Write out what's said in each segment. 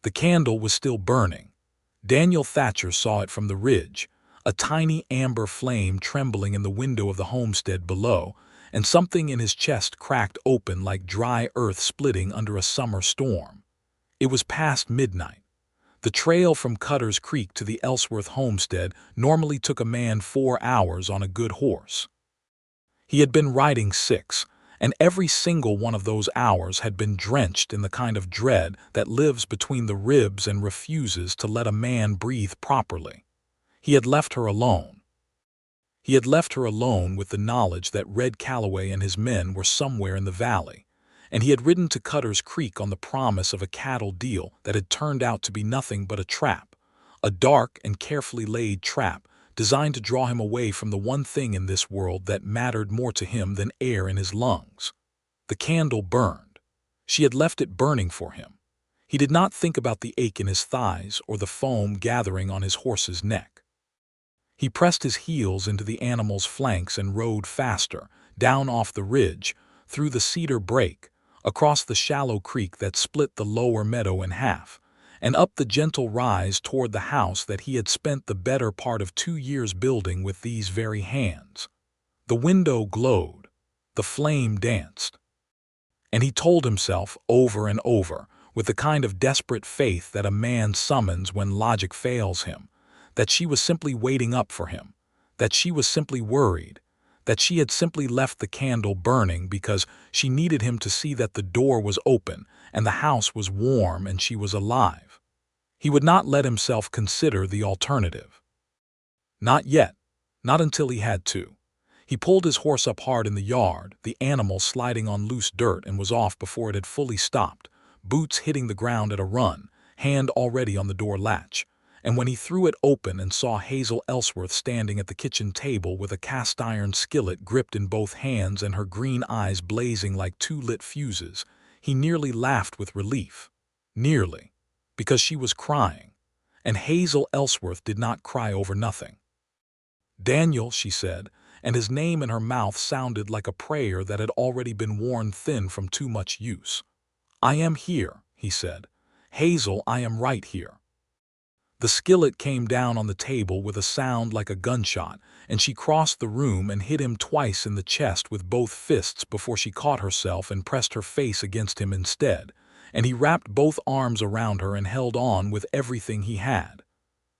The candle was still burning. Daniel Thatcher saw it from the ridge, a tiny amber flame trembling in the window of the homestead below, and something in his chest cracked open like dry earth splitting under a summer storm. It was past midnight. The trail from Cutter's Creek to the Ellsworth homestead normally took a man 4 hours on a good horse. He had been riding 6, and every single one of those hours had been drenched in the kind of dread that lives between the ribs and refuses to let a man breathe properly. He had left her alone. He had left her alone with the knowledge that Red Calloway and his men were somewhere in the valley, and he had ridden to Cutter's Creek on the promise of a cattle deal that had turned out to be nothing but a trap, a dark and carefully laid trap designed to draw him away from the one thing in this world that mattered more to him than air in his lungs. The candle burned. She had left it burning for him. He did not think about the ache in his thighs or the foam gathering on his horse's neck. He pressed his heels into the animal's flanks and rode faster, down off the ridge, through the cedar brake, across the shallow creek that split the lower meadow in half, and up the gentle rise toward the house that he had spent the better part of 2 years building with these very hands. The window glowed. The flame danced. And he told himself over and over, with the kind of desperate faith that a man summons when logic fails him, that she was simply waiting up for him, that she was simply worried, that she had simply left the candle burning because she needed him to see that the door was open and the house was warm and she was alive. He would not let himself consider the alternative. Not yet, not until he had to. He pulled his horse up hard in the yard, the animal sliding on loose dirt, and was off before it had fully stopped, boots hitting the ground at a run, hand already on the door latch. And when he threw it open and saw Hazel Ellsworth standing at the kitchen table with a cast-iron skillet gripped in both hands and her green eyes blazing like 2 lit fuses, he nearly laughed with relief. Nearly. Because she was crying. And Hazel Ellsworth did not cry over nothing. "Daniel," she said, and his name in her mouth sounded like a prayer that had already been worn thin from too much use. "I am here," he said. "Hazel, I am right here." The skillet came down on the table with a sound like a gunshot, and she crossed the room and hit him twice in the chest with both fists before she caught herself and pressed her face against him instead, and he wrapped both arms around her and held on with everything he had.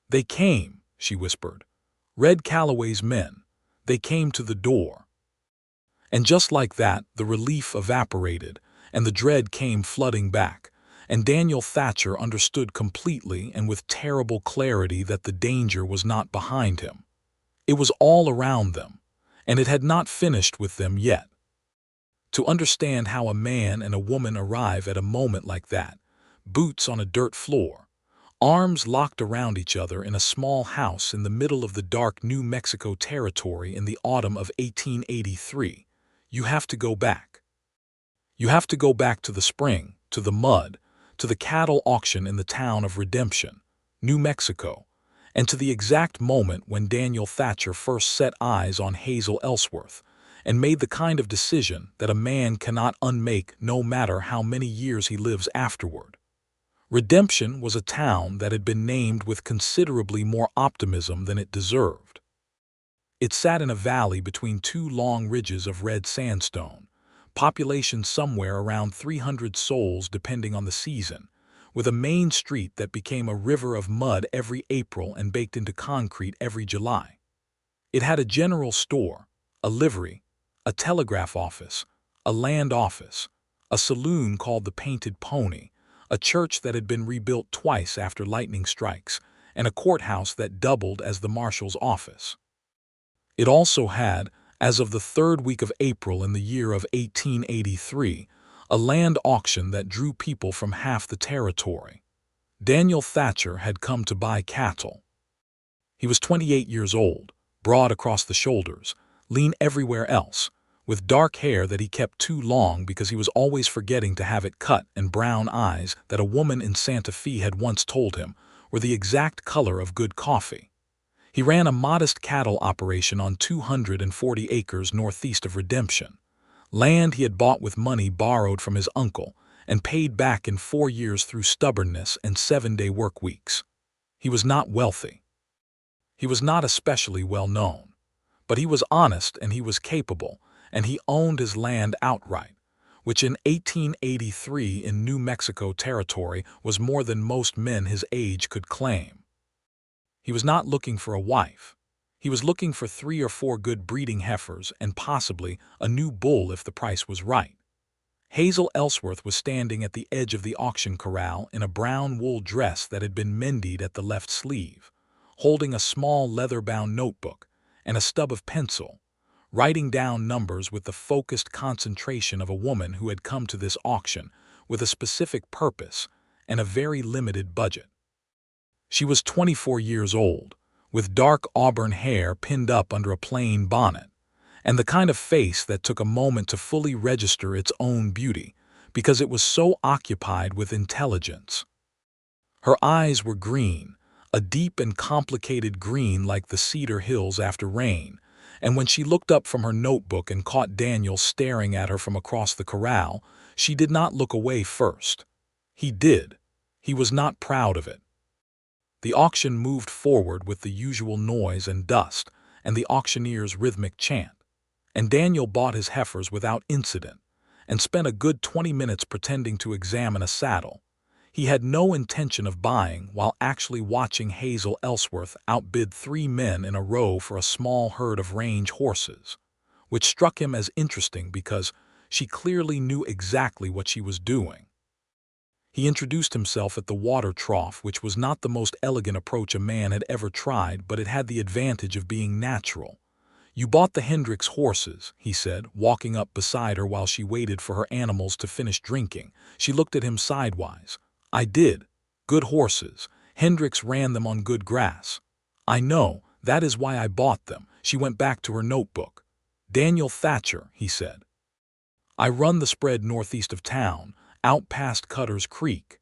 "They came," she whispered. "Red Calloway's men. They came to the door." And just like that, the relief evaporated, and the dread came flooding back. And Daniel Thatcher understood completely and with terrible clarity that the danger was not behind him. It was all around them, and it had not finished with them yet. To understand how a man and a woman arrive at a moment like that, boots on a dirt floor, arms locked around each other in a small house in the middle of the dark New Mexico territory in the autumn of 1883, you have to go back. You have to go back to the spring, to the mud, to the cattle auction in the town of Redemption, New Mexico, and to the exact moment when Daniel Thatcher first set eyes on Hazel Ellsworth and made the kind of decision that a man cannot unmake no matter how many years he lives afterward. Redemption was a town that had been named with considerably more optimism than it deserved. It sat in a valley between 2 long ridges of red sandstone, population somewhere around 300 souls depending on the season, with a main street that became a river of mud every April and baked into concrete every July. It had a general store, a livery, a telegraph office, a land office, a saloon called the Painted Pony, a church that had been rebuilt twice after lightning strikes, and a courthouse that doubled as the marshal's office. It also had, as of the 3rd week of April in the year of 1883, a land auction that drew people from half the territory. Daniel Thatcher had come to buy cattle. He was 28 years old, broad across the shoulders, lean everywhere else, with dark hair that he kept too long because he was always forgetting to have it cut, and brown eyes that a woman in Santa Fe had once told him were the exact color of good coffee. He ran a modest cattle operation on 240 acres northeast of Redemption, land he had bought with money borrowed from his uncle, and paid back in 4 years through stubbornness and 7-day work weeks. He was not wealthy. He was not especially well known. But he was honest and he was capable, and he owned his land outright, which in 1883 in New Mexico territory was more than most men his age could claim. He was not looking for a wife. He was looking for 3 or 4 good breeding heifers and possibly a new bull if the price was right. Hazel Ellsworth was standing at the edge of the auction corral in a brown wool dress that had been mended at the left sleeve, holding a small leather-bound notebook and a stub of pencil, writing down numbers with the focused concentration of a woman who had come to this auction with a specific purpose and a very limited budget. She was 24 years old, with dark auburn hair pinned up under a plain bonnet, and the kind of face that took a moment to fully register its own beauty because it was so occupied with intelligence. Her eyes were green, a deep and complicated green like the cedar hills after rain, and when she looked up from her notebook and caught Daniel staring at her from across the corral, she did not look away first. He did. He was not proud of it. The auction moved forward with the usual noise and dust and the auctioneer's rhythmic chant, and Daniel bought his heifers without incident and spent a good 20 minutes pretending to examine a saddle. He had no intention of buying while actually watching Hazel Ellsworth outbid 3 men in a row for a small herd of range horses, which struck him as interesting because she clearly knew exactly what she was doing. He introduced himself at the water trough, which was not the most elegant approach a man had ever tried, but it had the advantage of being natural. "You bought the Hendricks horses," he said, walking up beside her while she waited for her animals to finish drinking. She looked at him sidewise. "I did. Good horses. Hendricks ran them on good grass." "I know. That is why I bought them." She went back to her notebook. "Daniel Thatcher," he said. "I run the spread northeast of town, out past Cutter's Creek."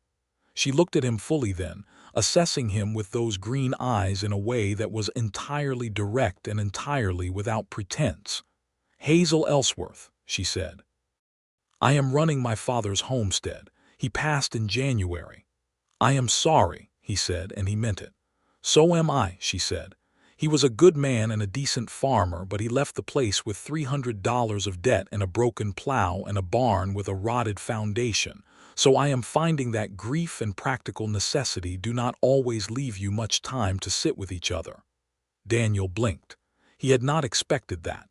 She looked at him fully then, assessing him with those green eyes in a way that was entirely direct and entirely without pretense. "Hazel Ellsworth," she said. "I am running my father's homestead. He passed in January." "I am sorry," he said, and he meant it. "So am I," she said. "He was a good man and a decent farmer, but he left the place with $300 of debt and a broken plow and a barn with a rotted foundation. So I am finding that grief and practical necessity do not always leave you much time to sit with each other." Daniel blinked. He had not expected that.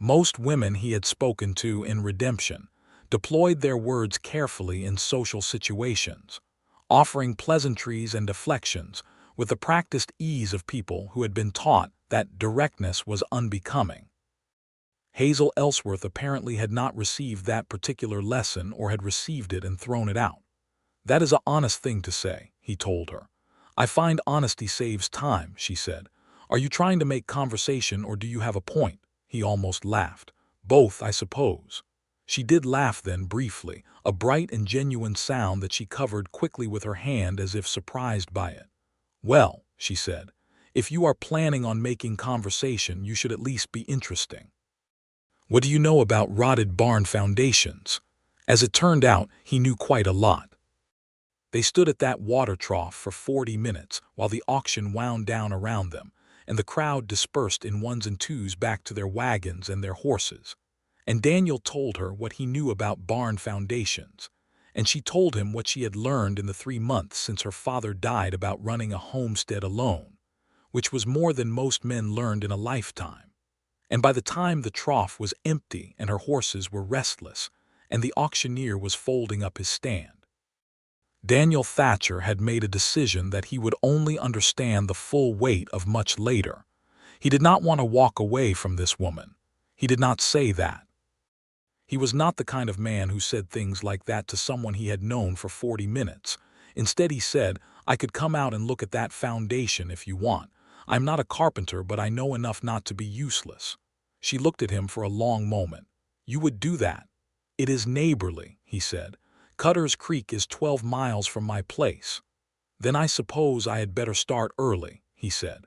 Most women he had spoken to in redemption deployed their words carefully in social situations, offering pleasantries and deflections with the practiced ease of people who had been taught that directness was unbecoming. Hazel Ellsworth apparently had not received that particular lesson or had received it and thrown it out. "That is an honest thing to say," he told her. "I find honesty saves time," she said. "Are you trying to make conversation or do you have a point?" He almost laughed. "Both, I suppose." She did laugh then briefly, a bright and genuine sound that she covered quickly with her hand as if surprised by it. "Well," she said, "if you are planning on making conversation, you should at least be interesting. What do you know about rotted barn foundations?" As it turned out, he knew quite a lot. They stood at that water trough for 40 minutes while the auction wound down around them, and the crowd dispersed in ones and twos back to their wagons and their horses. And Daniel told her what he knew about barn foundations, and she told him what she had learned in the 3 months since her father died about running a homestead alone, which was more than most men learned in a lifetime. And by the time the trough was empty and her horses were restless, and the auctioneer was folding up his stand, Daniel Thatcher had made a decision that he would only understand the full weight of much later. He did not want to walk away from this woman. He did not say that. He was not the kind of man who said things like that to someone he had known for 40 minutes. Instead, he said, "I could come out and look at that foundation if you want. I'm not a carpenter, but I know enough not to be useless." She looked at him for a long moment. "You would do that?" "It is neighborly," he said. "Cutter's Creek is 12 miles from my place." "Then I suppose I had better start early," he said.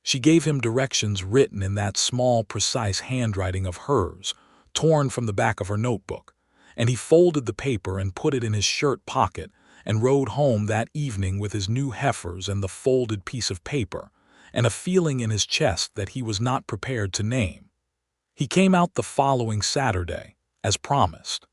She gave him directions written in that small, precise handwriting of hers, torn from the back of her notebook, and he folded the paper and put it in his shirt pocket and rode home that evening with his new heifers and the folded piece of paper, and a feeling in his chest that he was not prepared to name. He came out the following Saturday, as promised.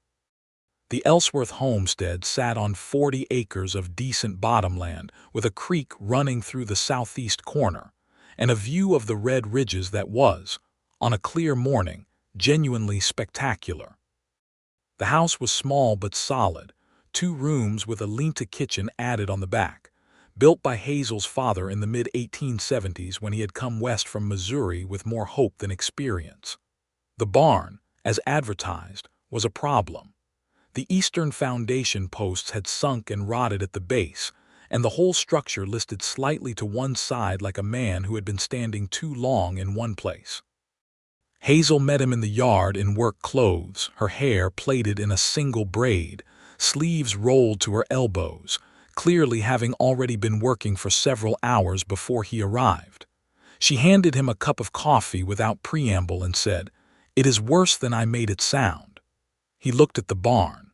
The Ellsworth homestead sat on 40 acres of decent bottomland with a creek running through the southeast corner, and a view of the red ridges that was, on a clear morning, genuinely spectacular. The house was small but solid, 2 rooms with a lean-to kitchen added on the back, built by Hazel's father in the mid-1870s when he had come west from Missouri with more hope than experience. The barn, as advertised, was a problem. The eastern foundation posts had sunk and rotted at the base, and the whole structure listed slightly to one side like a man who had been standing too long in one place. Hazel met him in the yard in work clothes, her hair plaited in a single braid, sleeves rolled to her elbows, clearly having already been working for several hours before he arrived. She handed him a cup of coffee without preamble and said, "It is worse than I made it sound." He looked at the barn.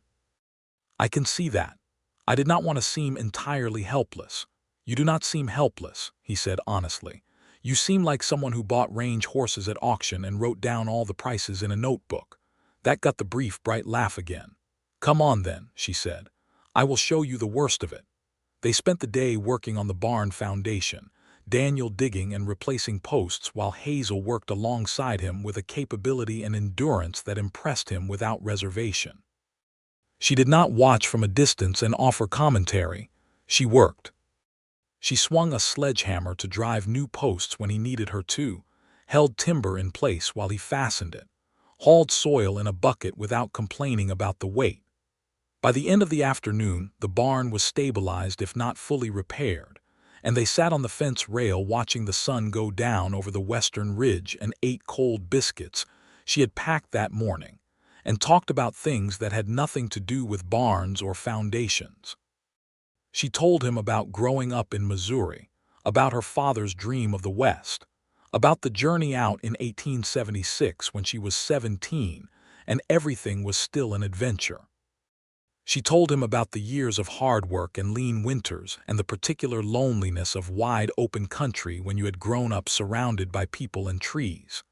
"I can see that. I did not want to seem entirely helpless." "You do not seem helpless," he said honestly. "You seem like someone who bought range horses at auction and wrote down all the prices in a notebook." That got the brief bright laugh again. "Come on then," she said. "I will show you the worst of it." They spent the day working on the barn foundation, Daniel digging and replacing posts while Hazel worked alongside him with a capability and endurance that impressed him without reservation. She did not watch from a distance and offer commentary. She worked. She swung a sledgehammer to drive new posts when he needed her to, held timber in place while he fastened it, hauled soil in a bucket without complaining about the weight. By the end of the afternoon, the barn was stabilized if not fully repaired, and they sat on the fence rail watching the sun go down over the western ridge and ate cold biscuits she had packed that morning, and talked about things that had nothing to do with barns or foundations. She told him about growing up in Missouri, about her father's dream of the West, about the journey out in 1876 when she was 17 and everything was still an adventure. She told him about the years of hard work and lean winters and the particular loneliness of wide open country when you had grown up surrounded by people and trees.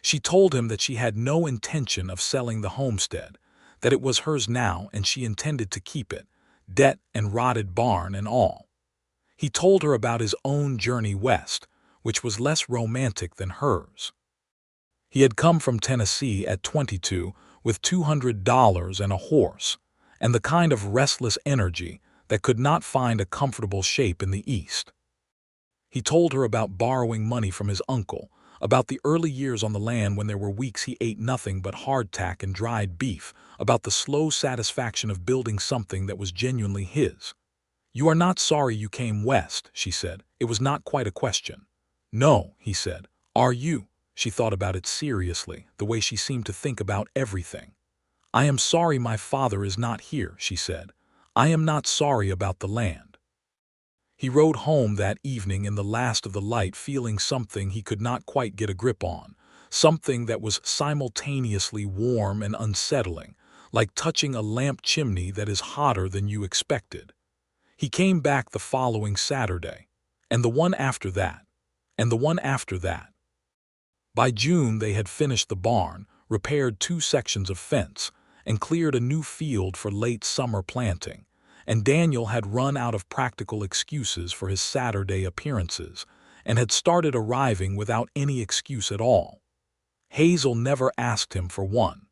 She told him that she had no intention of selling the homestead, that it was hers now and she intended to keep it, debt and rotted barn and all. He told her about his own journey west, which was less romantic than hers. He had come from Tennessee at 22 with $200 and a horse, and the kind of restless energy that could not find a comfortable shape in the East. He told her about borrowing money from his uncle, about the early years on the land when there were weeks he ate nothing but hardtack and dried beef, about the slow satisfaction of building something that was genuinely his. "You are not sorry you came west," she said. "It was not quite a question." "No," he said. "Are you?" She thought about it seriously, the way she seemed to think about everything. "I am sorry my father is not here," she said. "I am not sorry about the land." He rode home that evening in the last of the light feeling something he could not quite get a grip on, something that was simultaneously warm and unsettling, like touching a lamp chimney that is hotter than you expected. He came back the following Saturday, and the one after that, and the one after that. By June they had finished the barn, repaired 2 sections of fence, and cleared a new field for late summer planting, and Daniel had run out of practical excuses for his Saturday appearances, and had started arriving without any excuse at all. Hazel never asked him for one.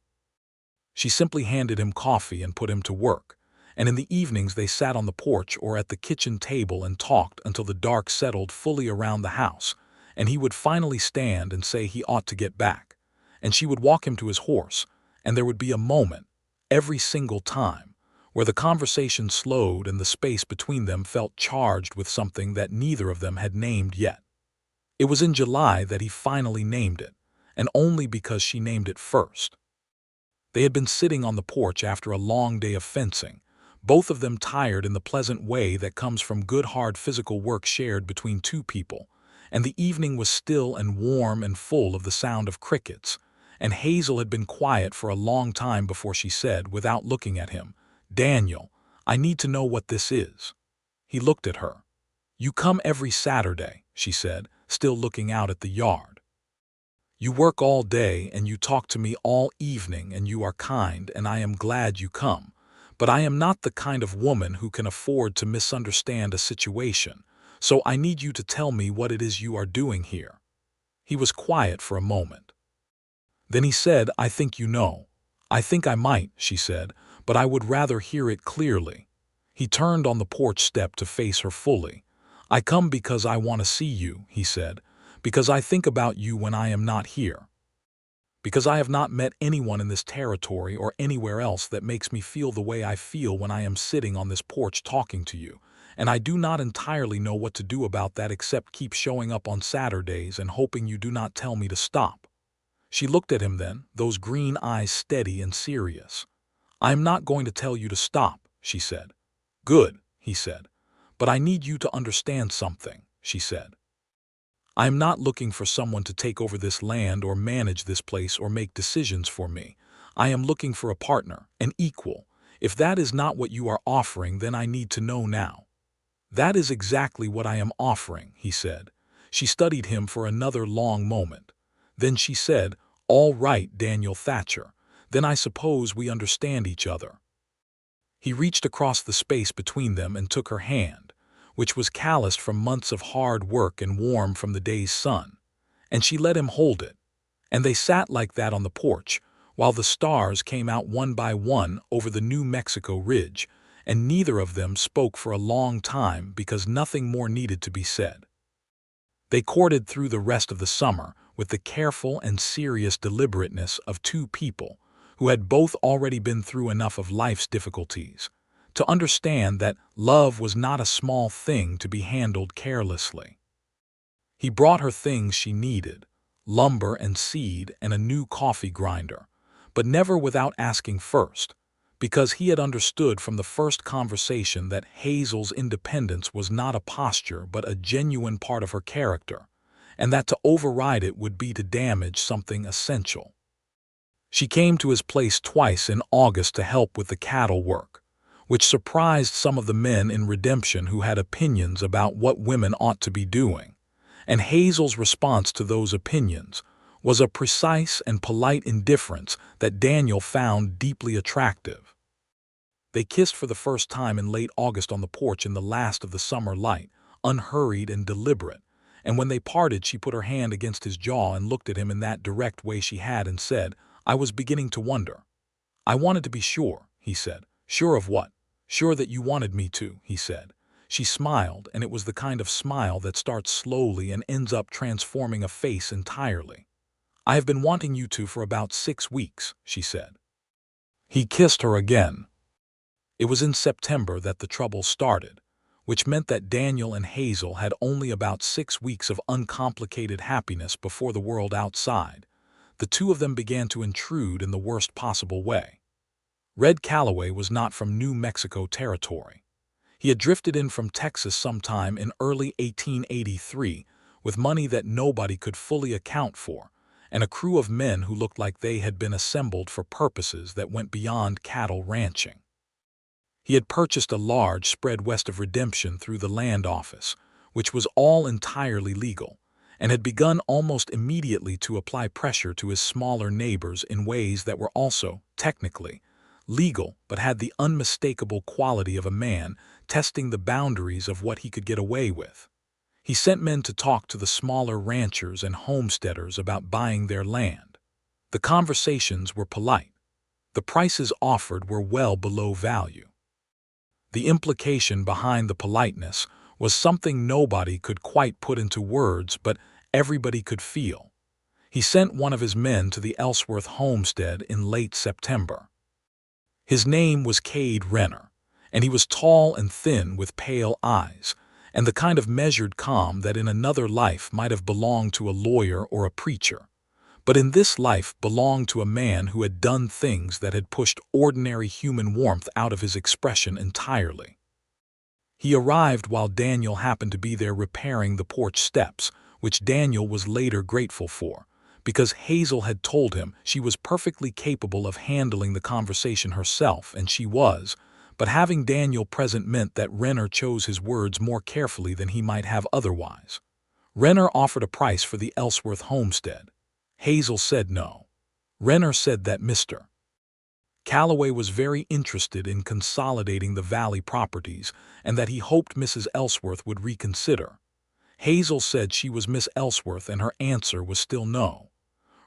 She simply handed him coffee and put him to work, and in the evenings they sat on the porch or at the kitchen table and talked until the dark settled fully around the house, and he would finally stand and say he ought to get back, and she would walk him to his horse, and there would be a moment, every single time, where the conversation slowed and the space between them felt charged with something that neither of them had named yet. It was in July that he finally named it, and only because she named it first. They had been sitting on the porch after a long day of fencing, both of them tired in the pleasant way that comes from good hard physical work shared between 2 people, and the evening was still and warm and full of the sound of crickets, and Hazel had been quiet for a long time before she said, without looking at him, "Daniel, I need to know what this is." He looked at her. "You come every Saturday," she said, still looking out at the yard. "You work all day and you talk to me all evening and you are kind and I am glad you come. But I am not the kind of woman who can afford to misunderstand a situation, so I need you to tell me what it is you are doing here." He was quiet for a moment. Then he said, "I think you know." "I think I might," she said, "but I would rather hear it clearly." He turned on the porch step to face her fully. "I come because I want to see you," he said, "because I think about you when I am not here. Because I have not met anyone in this territory or anywhere else that makes me feel the way I feel when I am sitting on this porch talking to you, and I do not entirely know what to do about that except keep showing up on Saturdays and hoping you do not tell me to stop." She looked at him then, those green eyes steady and serious. "I am not going to tell you to stop," she said. "Good," he said. "But I need you to understand something," she said. "I am not looking for someone to take over this land or manage this place or make decisions for me. I am looking for a partner, an equal. If that is not what you are offering, then I need to know now." "That is exactly what I am offering," he said. She studied him for another long moment. Then she said, "All right, Daniel Thatcher. Then I suppose we understand each other." He reached across the space between them and took her hand, which was calloused from months of hard work and warm from the day's sun, and she let him hold it. And they sat like that on the porch, while the stars came out one by one over the New Mexico ridge, and neither of them spoke for a long time because nothing more needed to be said. They courted through the rest of the summer with the careful and serious deliberateness of two people who had both already been through enough of life's difficulties to understand that love was not a small thing to be handled carelessly. He brought her things she needed, lumber and seed and a new coffee grinder, but never without asking first, because he had understood from the first conversation that Hazel's independence was not a posture but a genuine part of her character, and that to override it would be to damage something essential. She came to his place twice in August to help with the cattle work, which surprised some of the men in Redemption who had opinions about what women ought to be doing, and Hazel's response to those opinions was a precise and polite indifference that Daniel found deeply attractive. They kissed for the first time in late August on the porch in the last of the summer light, unhurried and deliberate, and when they parted she put her hand against his jaw and looked at him in that direct way she had and said, "I was beginning to wonder." "I wanted to be sure," he said. "Sure of what?" "Sure that you wanted me to," he said. She smiled, and it was the kind of smile that starts slowly and ends up transforming a face entirely. "I have been wanting you to for about 6 weeks," she said. He kissed her again. It was in September that the trouble started, which meant that Daniel and Hazel had only about 6 weeks of uncomplicated happiness before the world outside. The two of them began to intrude in the worst possible way. Red Calloway was not from New Mexico territory. He had drifted in from Texas sometime in early 1883 with money that nobody could fully account for, and a crew of men who looked like they had been assembled for purposes that went beyond cattle ranching. He had purchased a large spread west of Redemption through the land office, which was all entirely legal, and had begun almost immediately to apply pressure to his smaller neighbors in ways that were also, technically, legal but had the unmistakable quality of a man testing the boundaries of what he could get away with. He sent men to talk to the smaller ranchers and homesteaders about buying their land. The conversations were polite. The prices offered were well below value. The implication behind the politeness was something nobody could quite put into words, but everybody could feel. He sent one of his men to the Ellsworth homestead in late September. His name was Cade Renner, and he was tall and thin with pale eyes, and the kind of measured calm that in another life might have belonged to a lawyer or a preacher, but in this life belonged to a man who had done things that had pushed ordinary human warmth out of his expression entirely. He arrived while Daniel happened to be there repairing the porch steps, which Daniel was later grateful for, because Hazel had told him she was perfectly capable of handling the conversation herself, and she was, but having Daniel present meant that Renner chose his words more carefully than he might have otherwise. Renner offered a price for the Ellsworth homestead. Hazel said no. Renner said that Mr. Calloway was very interested in consolidating the Valley properties and that he hoped Mrs. Ellsworth would reconsider. Hazel said she was Miss Ellsworth and her answer was still no.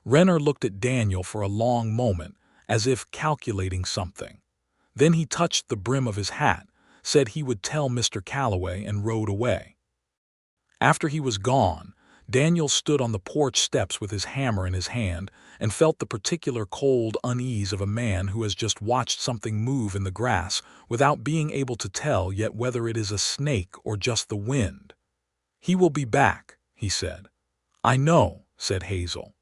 Renner looked at Daniel for a long moment, as if calculating something. Then he touched the brim of his hat, said he would tell Mr. Calloway, and rode away. After he was gone, Daniel stood on the porch steps with his hammer in his hand and felt the particular cold unease of a man who has just watched something move in the grass without being able to tell yet whether it is a snake or just the wind. "He will be back," he said. "I know," said Hazel.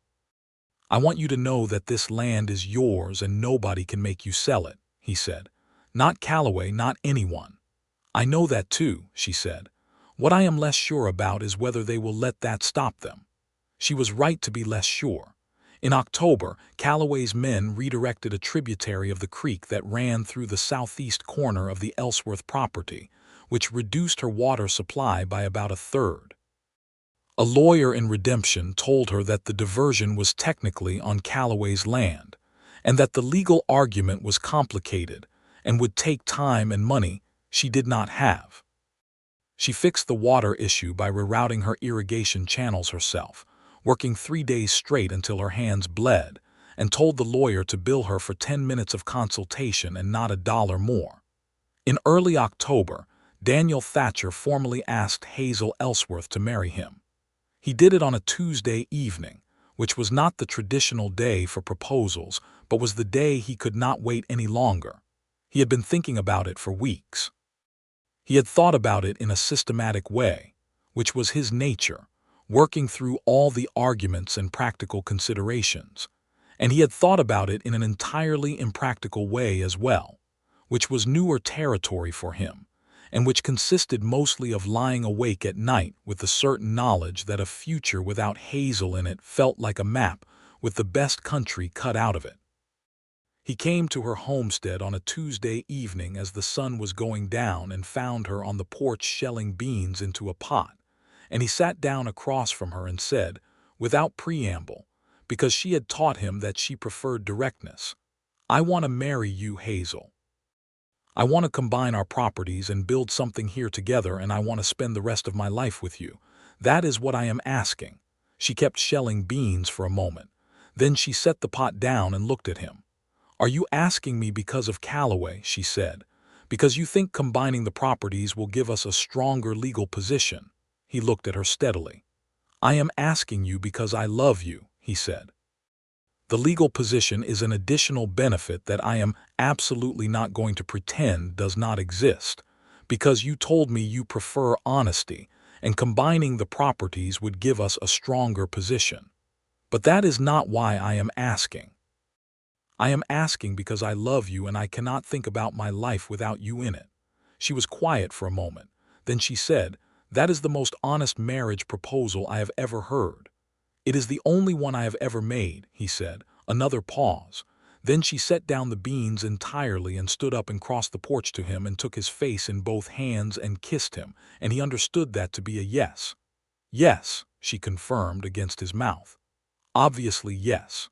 "I want you to know that this land is yours and nobody can make you sell it," he said. "Not Calloway, not anyone." "I know that too," she said. "What I am less sure about is whether they will let that stop them." She was right to be less sure. In October, Calloway's men redirected a tributary of the creek that ran through the southeast corner of the Ellsworth property, which reduced her water supply by about a third. A lawyer in Redemption told her that the diversion was technically on Calloway's land, and that the legal argument was complicated and would take time and money she did not have. She fixed the water issue by rerouting her irrigation channels herself, working 3 days straight until her hands bled, and told the lawyer to bill her for 10 minutes of consultation and not $1 more. In early October, Daniel Thatcher formally asked Hazel Ellsworth to marry him. He did it on a Tuesday evening, which was not the traditional day for proposals, but was the day he could not wait any longer. He had been thinking about it for weeks. He had thought about it in a systematic way, which was his nature, working through all the arguments and practical considerations. And he had thought about it in an entirely impractical way as well, which was newer territory for him, and which consisted mostly of lying awake at night with the certain knowledge that a future without Hazel in it felt like a map with the best country cut out of it. He came to her homestead on a Tuesday evening as the sun was going down and found her on the porch shelling beans into a pot, and he sat down across from her and said, without preamble, because she had taught him that she preferred directness, "I want to marry you, Hazel. I want to combine our properties and build something here together, and I want to spend the rest of my life with you. That is what I am asking." She kept shelling beans for a moment. Then she set the pot down and looked at him. "Are you asking me because of Calloway?" she said. "Because you think combining the properties will give us a stronger legal position?" He looked at her steadily. "I am asking you because I love you," he said. "The legal position is an additional benefit that I am absolutely not going to pretend does not exist, because you told me you prefer honesty, and combining the properties would give us a stronger position. But that is not why I am asking. I am asking because I love you and I cannot think about my life without you in it." She was quiet for a moment. Then she said, "That is the most honest marriage proposal I have ever heard." "It is the only one I have ever made," he said. Another pause. Then she set down the beans entirely and stood up and crossed the porch to him and took his face in both hands and kissed him, and he understood that to be a yes. "Yes," she confirmed against his mouth. "Obviously yes."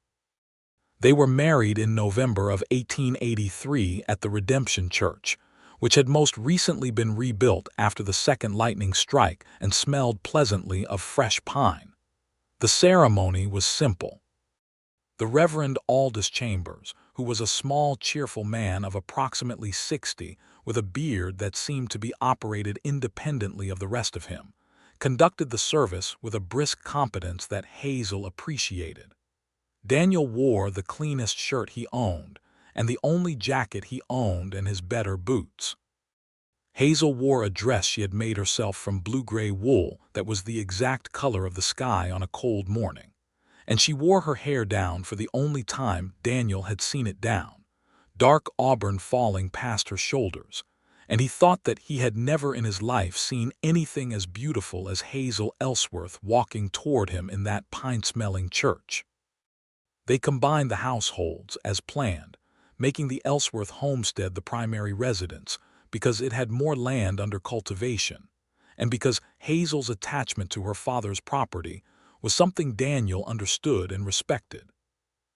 They were married in November of 1883 at the Redemption Church, which had most recently been rebuilt after the second lightning strike and smelled pleasantly of fresh pine. The ceremony was simple. The Reverend Aldous Chambers, who was a small, cheerful man of approximately 60 with a beard that seemed to be operated independently of the rest of him, conducted the service with a brisk competence that Hazel appreciated. Daniel wore the cleanest shirt he owned, and the only jacket he owned, and his better boots. Hazel wore a dress she had made herself from blue-gray wool that was the exact color of the sky on a cold morning, and she wore her hair down for the only time Daniel had seen it down, dark auburn falling past her shoulders, and he thought that he had never in his life seen anything as beautiful as Hazel Ellsworth walking toward him in that pine-smelling church. They combined the households as planned, making the Ellsworth homestead the primary residence because it had more land under cultivation, and because Hazel's attachment to her father's property was something Daniel understood and respected.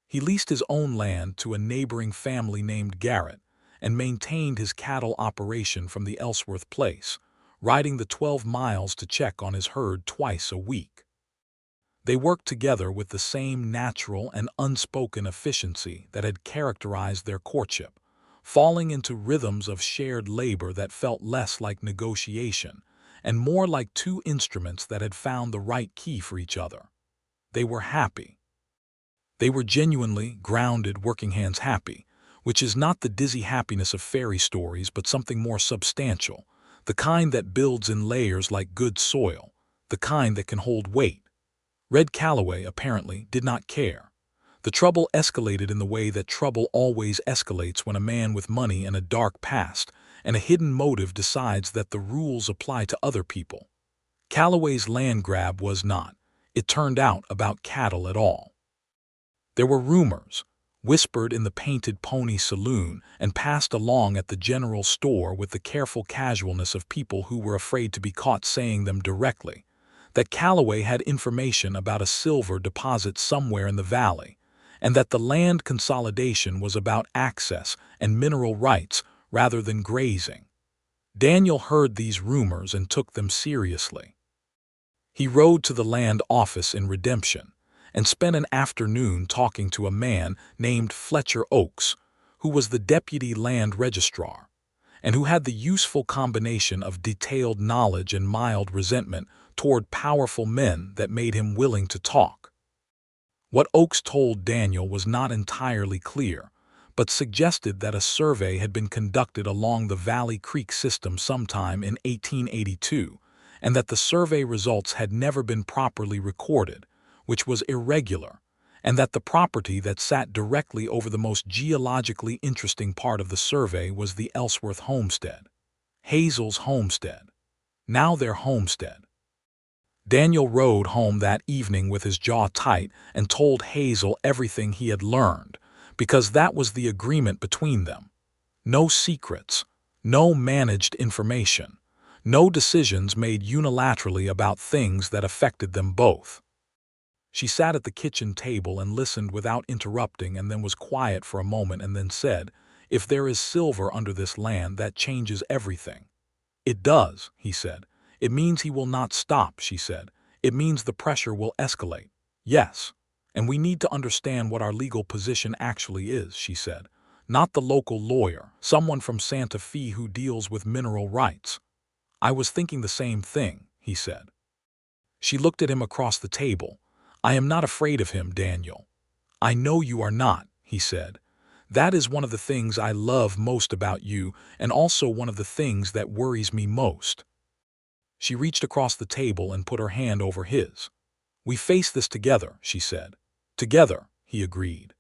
He leased his own land to a neighboring family named Garrett and maintained his cattle operation from the Ellsworth place, riding the 12 miles to check on his herd twice a week. They worked together with the same natural and unspoken efficiency that had characterized their courtship, falling into rhythms of shared labor that felt less like negotiation and more like two instruments that had found the right key for each other. They were happy. They were genuinely grounded working hands happy, which is not the dizzy happiness of fairy stories but something more substantial, the kind that builds in layers like good soil, the kind that can hold weight. Red Calloway, apparently, did not care. The trouble escalated in the way that trouble always escalates when a man with money and a dark past and a hidden motive decides that the rules apply to other people. Calloway's land grab was not, it turned out, about cattle at all. There were rumors, whispered in the Painted Pony Saloon and passed along at the general store with the careful casualness of people who were afraid to be caught saying them directly, that Calloway had information about a silver deposit somewhere in the valley, and that the land consolidation was about access and mineral rights rather than grazing. Daniel heard these rumors and took them seriously. He rode to the land office in Redemption and spent an afternoon talking to a man named Fletcher Oakes, who was the deputy land registrar, and who had the useful combination of detailed knowledge and mild resentment toward powerful men that made him willing to talk. What Oakes told Daniel was not entirely clear, but suggested that a survey had been conducted along the Valley Creek system sometime in 1882, and that the survey results had never been properly recorded, which was irregular, and that the property that sat directly over the most geologically interesting part of the survey was the Ellsworth homestead. Hazel's homestead. Now their homestead. Daniel rode home that evening with his jaw tight and told Hazel everything he had learned, because that was the agreement between them. No secrets, no managed information, no decisions made unilaterally about things that affected them both. She sat at the kitchen table and listened without interrupting and then was quiet for a moment and then said, "If there is silver under this land, that changes everything." "It does," he said. "It means he will not stop," she said. "It means the pressure will escalate." "Yes, and we need to understand what our legal position actually is," she said. "Not the local lawyer, someone from Santa Fe who deals with mineral rights." "I was thinking the same thing," he said. She looked at him across the table. "I am not afraid of him, Daniel." "I know you are not," he said. "That is one of the things I love most about you, and also one of the things that worries me most." She reached across the table and put her hand over his. "We face this together," she said. "Together," he agreed.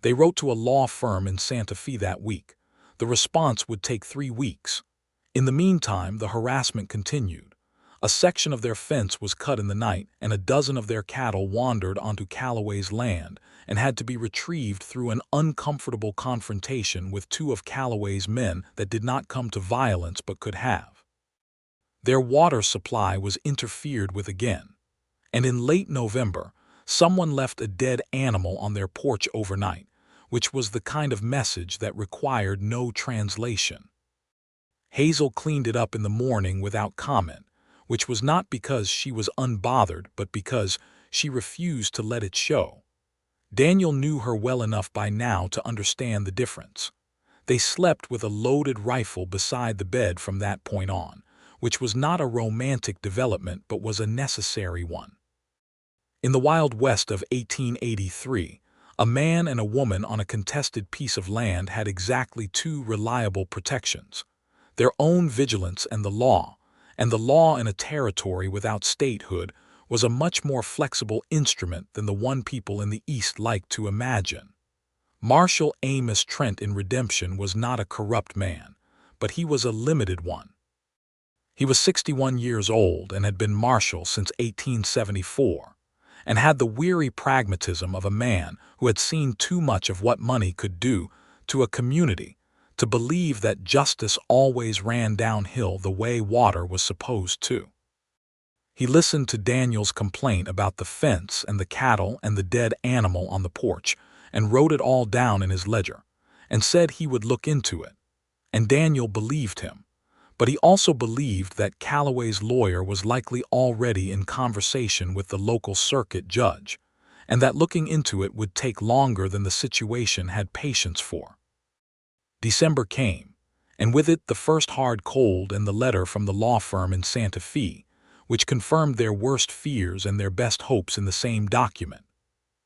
They wrote to a law firm in Santa Fe that week. The response would take 3 weeks. In the meantime, the harassment continued. A section of their fence was cut in the night, and a dozen of their cattle wandered onto Calloway's land and had to be retrieved through an uncomfortable confrontation with 2 of Calloway's men that did not come to violence but could have. Their water supply was interfered with again, and in late November, someone left a dead animal on their porch overnight, which was the kind of message that required no translation. Hazel cleaned it up in the morning without comment, which was not because she was unbothered but because she refused to let it show. Daniel knew her well enough by now to understand the difference. They slept with a loaded rifle beside the bed from that point on, which was not a romantic development but was a necessary one. In the Wild West of 1883, a man and a woman on a contested piece of land had exactly 2 reliable protections: their own vigilance and the law in a territory without statehood was a much more flexible instrument than the one people in the East liked to imagine. Marshal Amos Trent in Redemption was not a corrupt man, but he was a limited one. He was 61 years old and had been marshal since 1874, and had the weary pragmatism of a man who had seen too much of what money could do to a community to believe that justice always ran downhill the way water was supposed to. He listened to Daniel's complaint about the fence and the cattle and the dead animal on the porch, and wrote it all down in his ledger, and said he would look into it. And Daniel believed him. But he also believed that Calloway's lawyer was likely already in conversation with the local circuit judge, and that looking into it would take longer than the situation had patience for. December came, and with it the first hard cold and the letter from the law firm in Santa Fe, which confirmed their worst fears and their best hopes in the same document.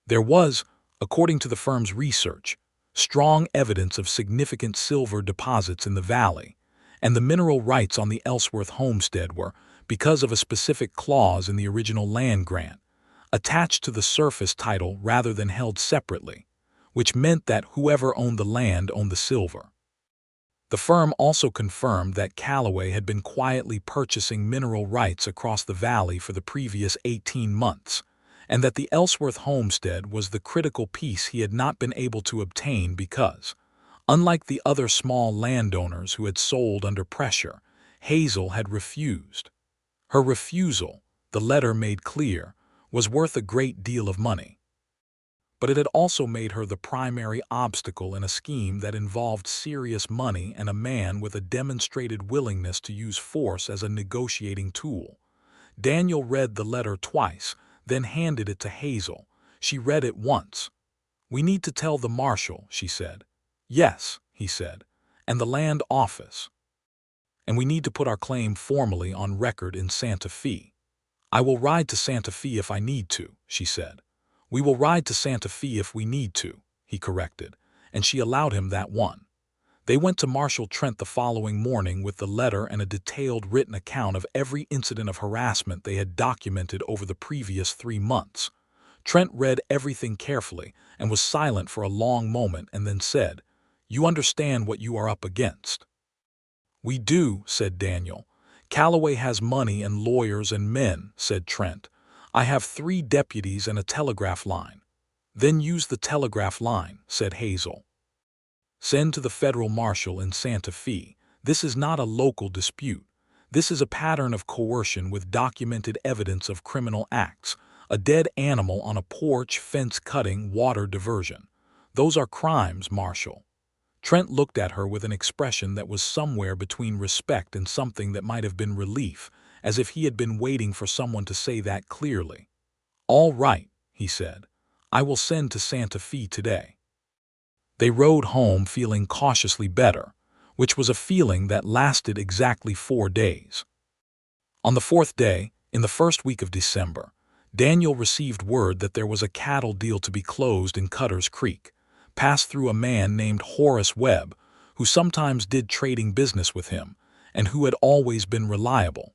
There was, according to the firm's research, strong evidence of significant silver deposits in the valley, and the mineral rights on the Ellsworth homestead were, because of a specific clause in the original land grant, attached to the surface title rather than held separately, which meant that whoever owned the land owned the silver. The firm also confirmed that Calloway had been quietly purchasing mineral rights across the valley for the previous 18 months, and that the Ellsworth homestead was the critical piece he had not been able to obtain because, unlike the other small landowners who had sold under pressure, Hazel had refused. Her refusal, the letter made clear, was worth a great deal of money. But it had also made her the primary obstacle in a scheme that involved serious money and a man with a demonstrated willingness to use force as a negotiating tool. Daniel read the letter twice, then handed it to Hazel. She read it once. "We need to tell the marshal," she said. "Yes," he said, "and the land office. And we need to put our claim formally on record in Santa Fe." "I will ride to Santa Fe if I need to," she said. "We will ride to Santa Fe if we need to," he corrected, and she allowed him that one. They went to Marshal Trent the following morning with the letter and a detailed written account of every incident of harassment they had documented over the previous 3 months. Trent read everything carefully and was silent for a long moment and then said, "You understand what you are up against?" "We do," said Daniel. "Calloway has money and lawyers and men," said Trent. "I have 3 deputies and a telegraph line." "Then use the telegraph line," said Hazel. "Send to the federal marshal in Santa Fe. This is not a local dispute. This is a pattern of coercion with documented evidence of criminal acts. A dead animal on a porch, fence cutting, water diversion. Those are crimes, Marshal." Trent looked at her with an expression that was somewhere between respect and something that might have been relief, as if he had been waiting for someone to say that clearly. "All right," he said. "I will send to Santa Fe today." They rode home feeling cautiously better, which was a feeling that lasted exactly 4 days. On the 4th day, in the first week of December, Daniel received word that there was a cattle deal to be closed in Cutter's Creek, passed through a man named Horace Webb, who sometimes did trading business with him, and who had always been reliable.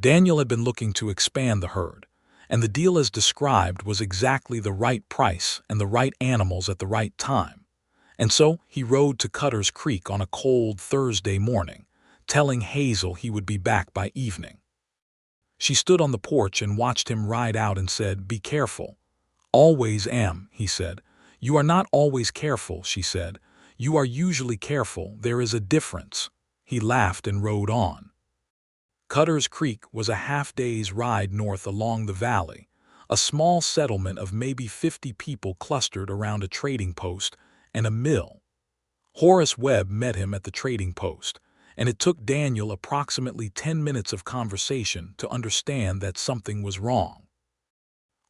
Daniel had been looking to expand the herd, and the deal as described was exactly the right price and the right animals at the right time. And so he rode to Cutter's Creek on a cold Thursday morning, telling Hazel he would be back by evening. She stood on the porch and watched him ride out and said, "Be careful." "Always am," he said. "You are not always careful," she said. "You are usually careful. There is a difference." He laughed and rode on. Cutter's Creek was a half-day's ride north along the valley, a small settlement of maybe 50 people clustered around a trading post and a mill. Horace Webb met him at the trading post, and it took Daniel approximately 10 minutes of conversation to understand that something was wrong.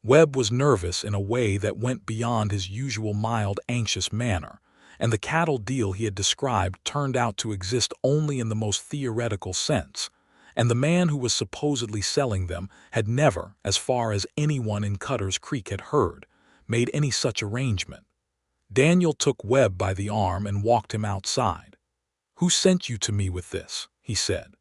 Webb was nervous in a way that went beyond his usual mild, anxious manner, and the cattle deal he had described turned out to exist only in the most theoretical sense, and the man who was supposedly selling them had never, as far as anyone in Cutter's Creek had heard, made any such arrangement. Daniel took Webb by the arm and walked him outside. "Who sent you to me with this?" he said.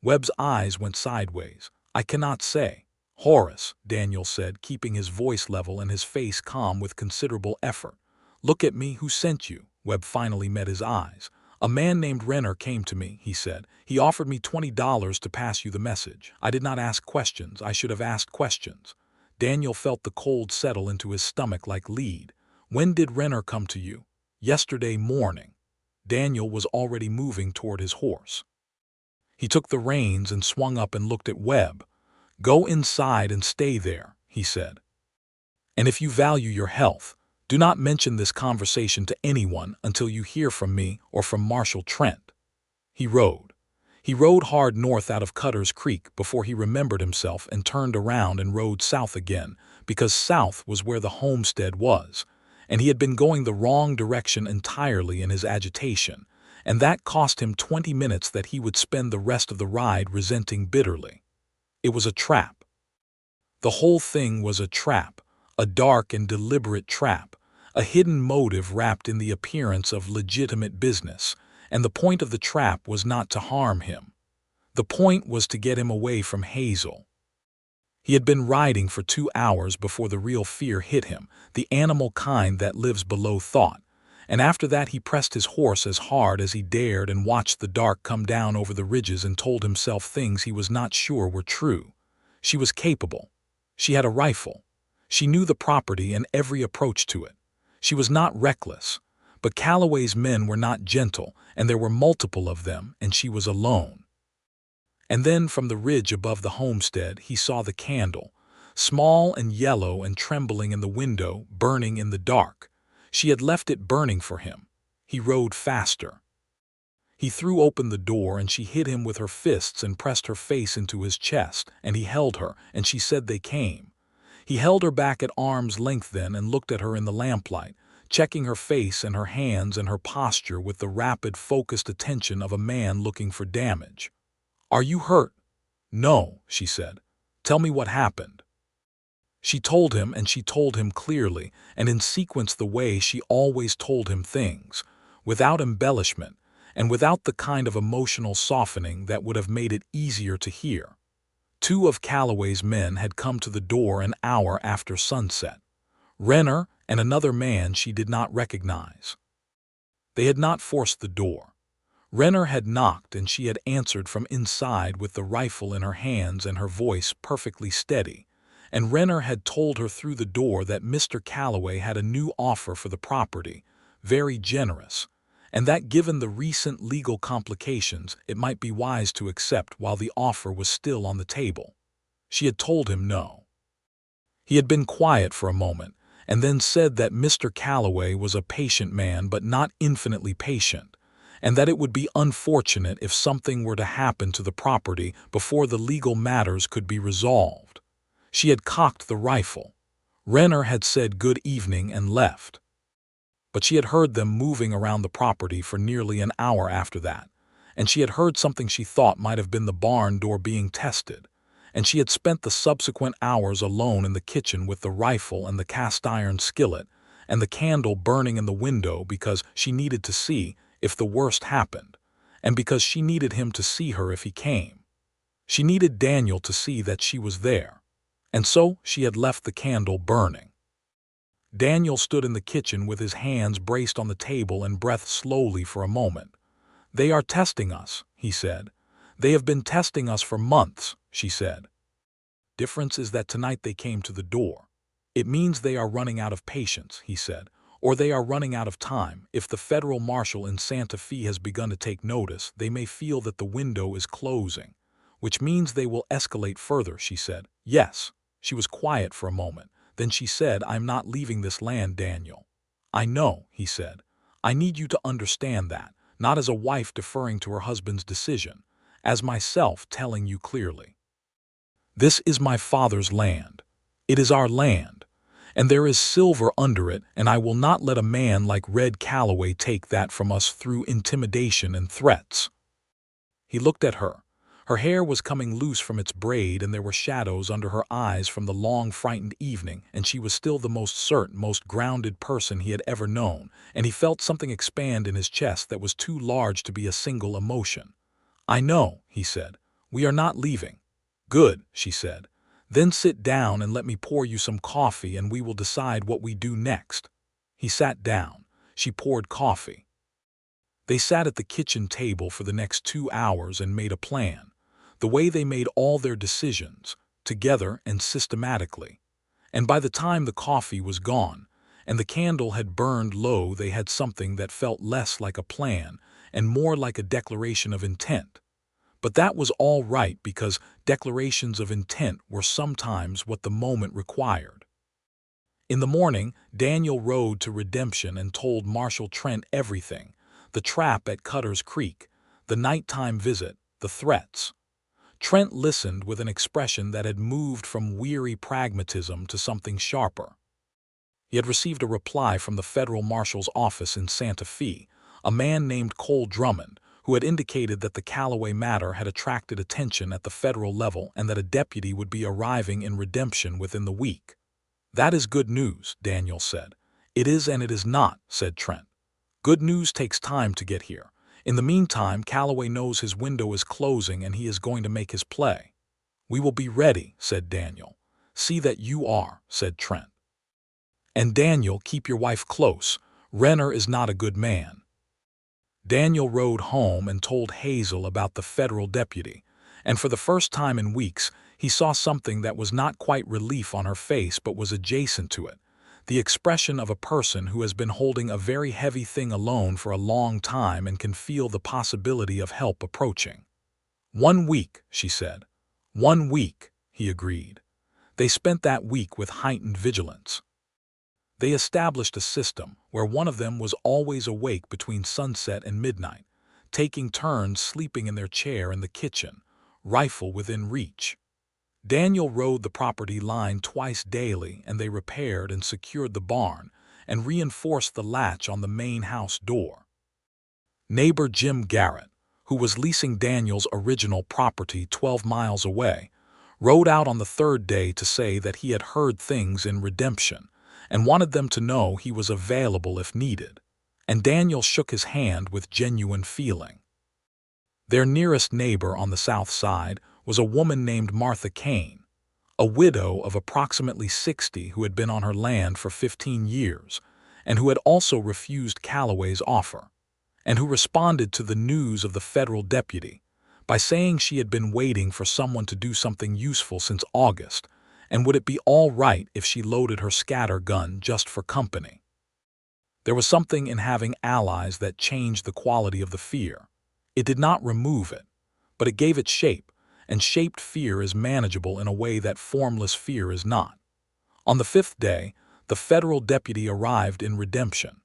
Webb's eyes went sideways. "I cannot say." "Horace," Daniel said, keeping his voice level and his face calm with considerable effort. "Look at me. Who sent you?" Webb finally met his eyes. "A man named Renner came to me," he said. "He offered me $20 to pass you the message. I did not ask questions. I should have asked questions." Daniel felt the cold settle into his stomach like lead. When did Renner come to you? Yesterday morning. Daniel was already moving toward his horse. He took the reins and swung up and looked at Webb. Go inside and stay there, he said. And if you value your health, do not mention this conversation to anyone until you hear from me or from Marshal Trent. He rode. He rode hard north out of Cutter's Creek before he remembered himself and turned around and rode south again, because south was where the homestead was, and he had been going the wrong direction entirely in his agitation, and that cost him 20 minutes that he would spend the rest of the ride resenting bitterly. It was a trap. The whole thing was a trap, a dark and deliberate trap, a hidden motive wrapped in the appearance of legitimate business, and the point of the trap was not to harm him. The point was to get him away from Hazel. He had been riding for 2 hours before the real fear hit him, the animal kind that lives below thought, and after that he pressed his horse as hard as he dared and watched the dark come down over the ridges and told himself things he was not sure were true. She was capable. She had a rifle. She knew the property and every approach to it. She was not reckless. But Calloway's men were not gentle, and there were multiple of them, and she was alone. And then from the ridge above the homestead he saw the candle, small and yellow and trembling in the window, burning in the dark. She had left it burning for him. He rode faster. He threw open the door, and she hit him with her fists and pressed her face into his chest, and he held her, and she said they came. He held her back at arm's length then and looked at her in the lamplight, checking her face and her hands and her posture with the rapid, focused attention of a man looking for damage. Are you hurt? No, she said. Tell me what happened. She told him, and she told him clearly, and in sequence the way she always told him things, without embellishment, and without the kind of emotional softening that would have made it easier to hear. 2 of Calloway's men had come to the door an hour after sunset. Renner and another man she did not recognize. They had not forced the door. Renner had knocked, and she had answered from inside with the rifle in her hands and her voice perfectly steady, and Renner had told her through the door that Mr. Calloway had a new offer for the property, very generous, and that given the recent legal complications it might be wise to accept while the offer was still on the table. She had told him no. He had been quiet for a moment, and then said that Mr. Calloway was a patient man but not infinitely patient, and that it would be unfortunate if something were to happen to the property before the legal matters could be resolved. She had cocked the rifle. Renner had said good evening and left. But she had heard them moving around the property for nearly an hour after that, and she had heard something she thought might have been the barn door being tested, and she had spent the subsequent hours alone in the kitchen with the rifle and the cast-iron skillet and the candle burning in the window because she needed to see if the worst happened, and because she needed him to see her if he came. She needed Daniel to see that she was there, and so she had left the candle burning. Daniel stood in the kitchen with his hands braced on the table and breathed slowly for a moment. They are testing us, he said. They have been testing us for months, she said. Difference is that tonight they came to the door. It means they are running out of patience, he said, or they are running out of time. If the federal marshal in Santa Fe has begun to take notice, they may feel that the window is closing, which means they will escalate further, she said. Yes. She was quiet for a moment. Then she said, I'm not leaving this land, Daniel. I know, he said. I need you to understand that, not as a wife deferring to her husband's decision, as myself telling you clearly. This is my father's land. It is our land, and there is silver under it, and I will not let a man like Red Calloway take that from us through intimidation and threats. He looked at her. Her hair was coming loose from its braid, and there were shadows under her eyes from the long, frightened evening, and she was still the most certain, most grounded person he had ever known, and he felt something expand in his chest that was too large to be a single emotion. I know, he said. We are not leaving. Good, she said. Then sit down and let me pour you some coffee, and we will decide what we do next. He sat down. She poured coffee. They sat at the kitchen table for the next 2 hours and made a plan. The way they made all their decisions, together and systematically. and by the time the coffee was gone and the candle had burned low, they had something that felt less like a plan and more like a declaration of intent. But that was all right, because declarations of intent were sometimes what the moment required. In the morning, Daniel rode to Redemption and told Marshal Trent everything: the trap at Cutter's Creek, the nighttime visit, the threats. Trent listened with an expression that had moved from weary pragmatism to something sharper. He had received a reply from the federal marshal's office in Santa Fe, a man named Cole Drummond, who had indicated that the Callaway matter had attracted attention at the federal level and that a deputy would be arriving in Redemption within the week. "That is good news," Daniel said. "It is and it is not," said Trent. "Good news takes time to get here. In the meantime, Callaway knows his window is closing and he is going to make his play." "We will be ready," said Daniel. "See that you are," said Trent. "And Daniel, keep your wife close. Renner is not a good man." Daniel rode home and told Hazel about the federal deputy, and for the first time in weeks, he saw something that was not quite relief on her face but was adjacent to it: the expression of a person who has been holding a very heavy thing alone for a long time and can feel the possibility of help approaching. "1 week," she said. "1 week," he agreed. They spent that week with heightened vigilance. They established a system where one of them was always awake between sunset and midnight, taking turns sleeping in their chair in the kitchen, rifle within reach. Daniel rode the property line twice daily, and they repaired and secured the barn and reinforced the latch on the main house door. Neighbor Jim Garrett, who was leasing Daniel's original property 12 miles away, rode out on the third day to say that he had heard things in Redemption and wanted them to know he was available if needed, and Daniel shook his hand with genuine feeling. Their nearest neighbor on the south side was a woman named Martha Kane, a widow of approximately 60 who had been on her land for 15 years and who had also refused Callaway's offer, and who responded to the news of the federal deputy by saying she had been waiting for someone to do something useful since August, and would it be all right if she loaded her scatter gun just for company. There was something in having allies that changed the quality of the fear. It did not remove it, but it gave it shape, and shaped fear is manageable in a way that formless fear is not. On the 5th day, the federal deputy arrived in Redemption.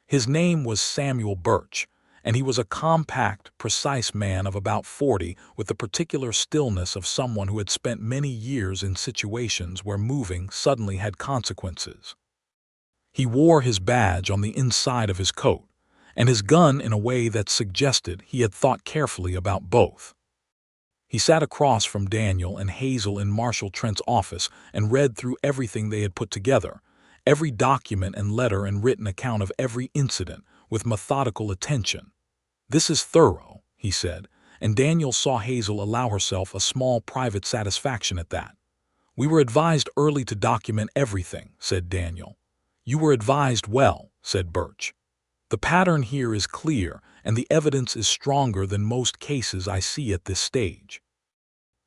His name was Samuel Birch, and he was a compact, precise man of about 40 with the particular stillness of someone who had spent many years in situations where moving suddenly had consequences. He wore his badge on the inside of his coat, and his gun in a way that suggested he had thought carefully about both. He sat across from Daniel and Hazel in Marshal Trent's office and read through everything they had put together, every document and letter and written account of every incident, with methodical attention. "This is thorough," he said, and Daniel saw Hazel allow herself a small private satisfaction at that. "We were advised early to document everything," said Daniel. "You were advised well," said Birch. "The pattern here is clear, and the evidence is stronger than most cases I see at this stage.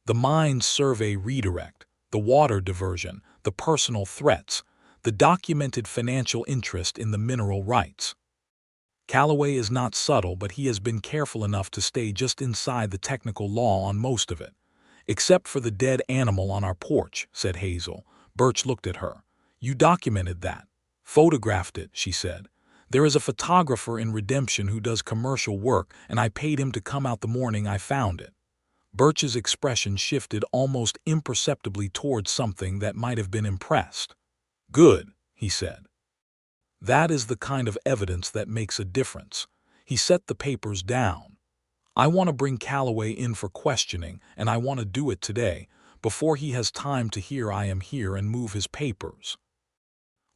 The mines survey redirect, the water diversion, the personal threats, the documented financial interest in the mineral rights. Callaway is not subtle, but he has been careful enough to stay just inside the technical law on most of it. Except for the dead animal on our porch," said Hazel. Birch looked at her. "You documented that. Photographed it," she said. "There is a photographer in Redemption who does commercial work, and I paid him to come out the morning I found it." Birch's expression shifted almost imperceptibly towards something that might have been impressed. "Good," he said. "That is the kind of evidence that makes a difference." He set the papers down. "I want to bring Callaway in for questioning, and I want to do it today, before he has time to hear I am here and move his papers.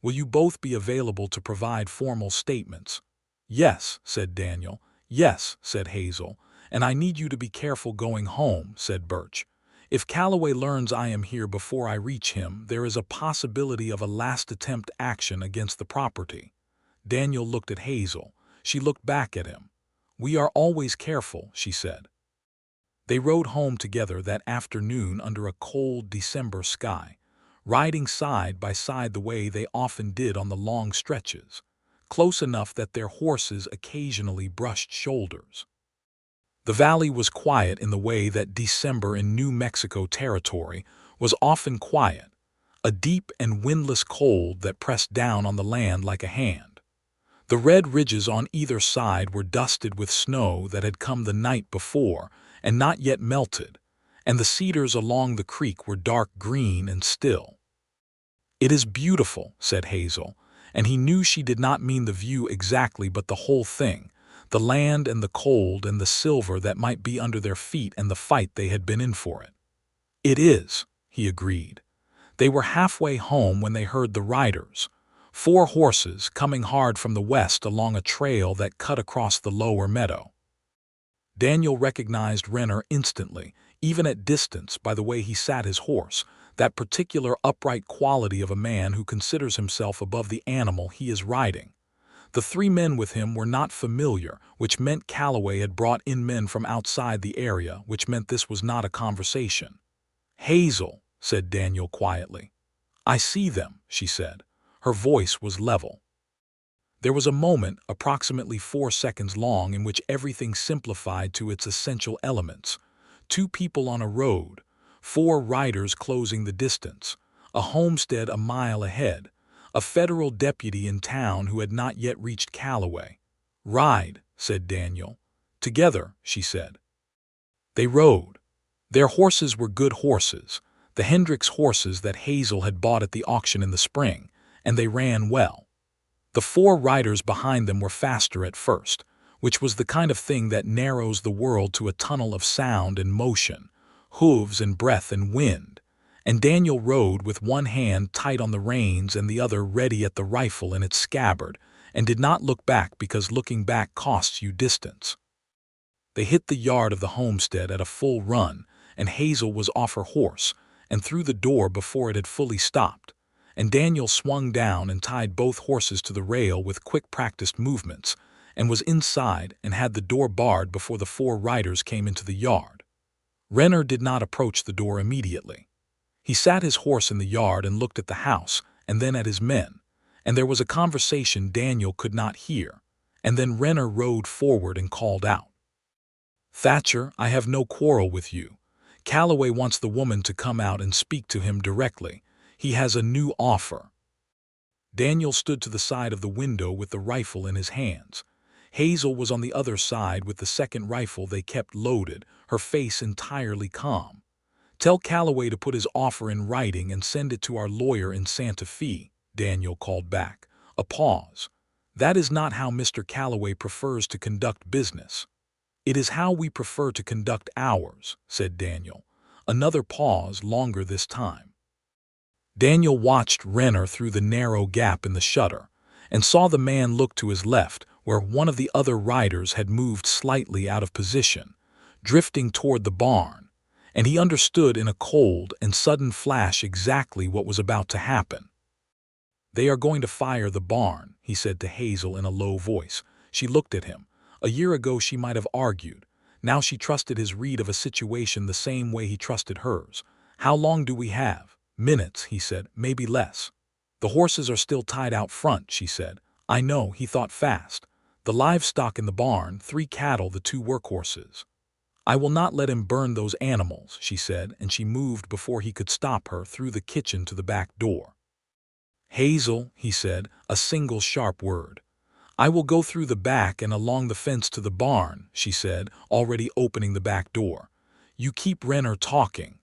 Will you both be available to provide formal statements?" "Yes," said Daniel. "Yes," said Hazel. "And I need you to be careful going home," said Birch. "If Callaway learns I am here before I reach him, there is a possibility of a last-attempt action against the property." Daniel looked at Hazel. She looked back at him. "We are always careful," she said. They rode home together that afternoon under a cold December sky. riding side by side the way they often did on the long stretches, close enough that their horses occasionally brushed shoulders. The valley was quiet in the way that December in New Mexico territory was often quiet, a deep and windless cold that pressed down on the land like a hand. The red ridges on either side were dusted with snow that had come the night before and not yet melted, and the cedars along the creek were dark green and still. "It is beautiful," said Hazel, and he knew she did not mean the view exactly but the whole thing, the land and the cold and the silver that might be under their feet and the fight they had been in for it. "It is," he agreed. They were halfway home when they heard the riders, 4 horses coming hard from the west along a trail that cut across the lower meadow. Daniel recognized Renner instantly, even at distance, by the way he sat his horse, that particular upright quality of a man who considers himself above the animal he is riding. The 3 men with him were not familiar, which meant Calloway had brought in men from outside the area, which meant this was not a conversation. "Hazel," said Daniel quietly. "I see them," she said. Her voice was level. There was a moment, approximately 4 seconds long, in which everything simplified to its essential elements. 2 people on a road, 4 riders closing the distance, a homestead a mile ahead, a federal deputy in town who had not yet reached Calloway. "Ride," said Daniel. "Together," she said. They rode. Their horses were good horses, the Hendricks horses that Hazel had bought at the auction in the spring, and they ran well. The 4 riders behind them were faster at first, which was the kind of thing that narrows the world to a tunnel of sound and motion, hooves and breath and wind, and Daniel rode with one hand tight on the reins and the other ready at the rifle in its scabbard, and did not look back because looking back costs you distance. They hit the yard of the homestead at a full run, and Hazel was off her horse and through the door before it had fully stopped, and Daniel swung down and tied both horses to the rail with quick practiced movements, and was inside and had the door barred before the 4 riders came into the yard. Renner did not approach the door immediately. He sat his horse in the yard and looked at the house and then at his men, and there was a conversation Daniel could not hear, and then Renner rode forward and called out, "Thatcher, I have no quarrel with you. Calloway wants the woman to come out and speak to him directly. He has a new offer." Daniel stood to the side of the window with the rifle in his hands. Hazel was on the other side with the second rifle they kept loaded, her face entirely calm. "Tell Calloway to put his offer in writing and send it to our lawyer in Santa Fe," Daniel called back. A pause. "That is not how Mr. Calloway prefers to conduct business." "It is how we prefer to conduct ours," said Daniel. Another pause, longer this time. Daniel watched Renner through the narrow gap in the shutter, and saw the man look to his left, where one of the other riders had moved slightly out of position, drifting toward the barn, and he understood in a cold and sudden flash exactly what was about to happen. "They are going to fire the barn," he said to Hazel in a low voice. She looked at him. A year ago she might have argued. Now she trusted his read of a situation the same way he trusted hers. "How long do we have?" "Minutes," he said, "maybe less." "The horses are still tied out front," she said. "I know," he thought fast. "The livestock in the barn, 3 cattle, the 2 workhorses." "I will not let him burn those animals," she said, and she moved before he could stop her through the kitchen to the back door. "Hazel," he said, a single sharp word. "I will go through the back and along the fence to the barn," she said, already opening the back door. "You keep Renner talking.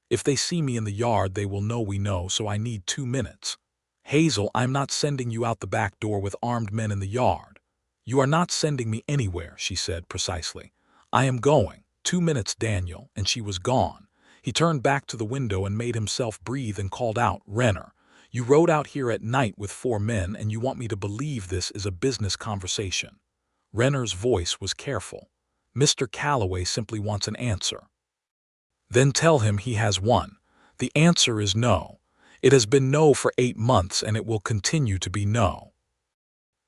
If they see me in the yard they will know we know, so I need 2 minutes. Hazel, I'm not sending you out the back door with armed men in the yard." "You are not sending me anywhere," she said precisely. "I am going. 2 minutes, Daniel," and she was gone. He turned back to the window and made himself breathe and called out, "Renner, you rode out here at night with 4 men and you want me to believe this is a business conversation." Renner's voice was careful. "Mr. Calloway simply wants an answer." "Then tell him he has one. The answer is no. It has been no for 8 months and it will continue to be no."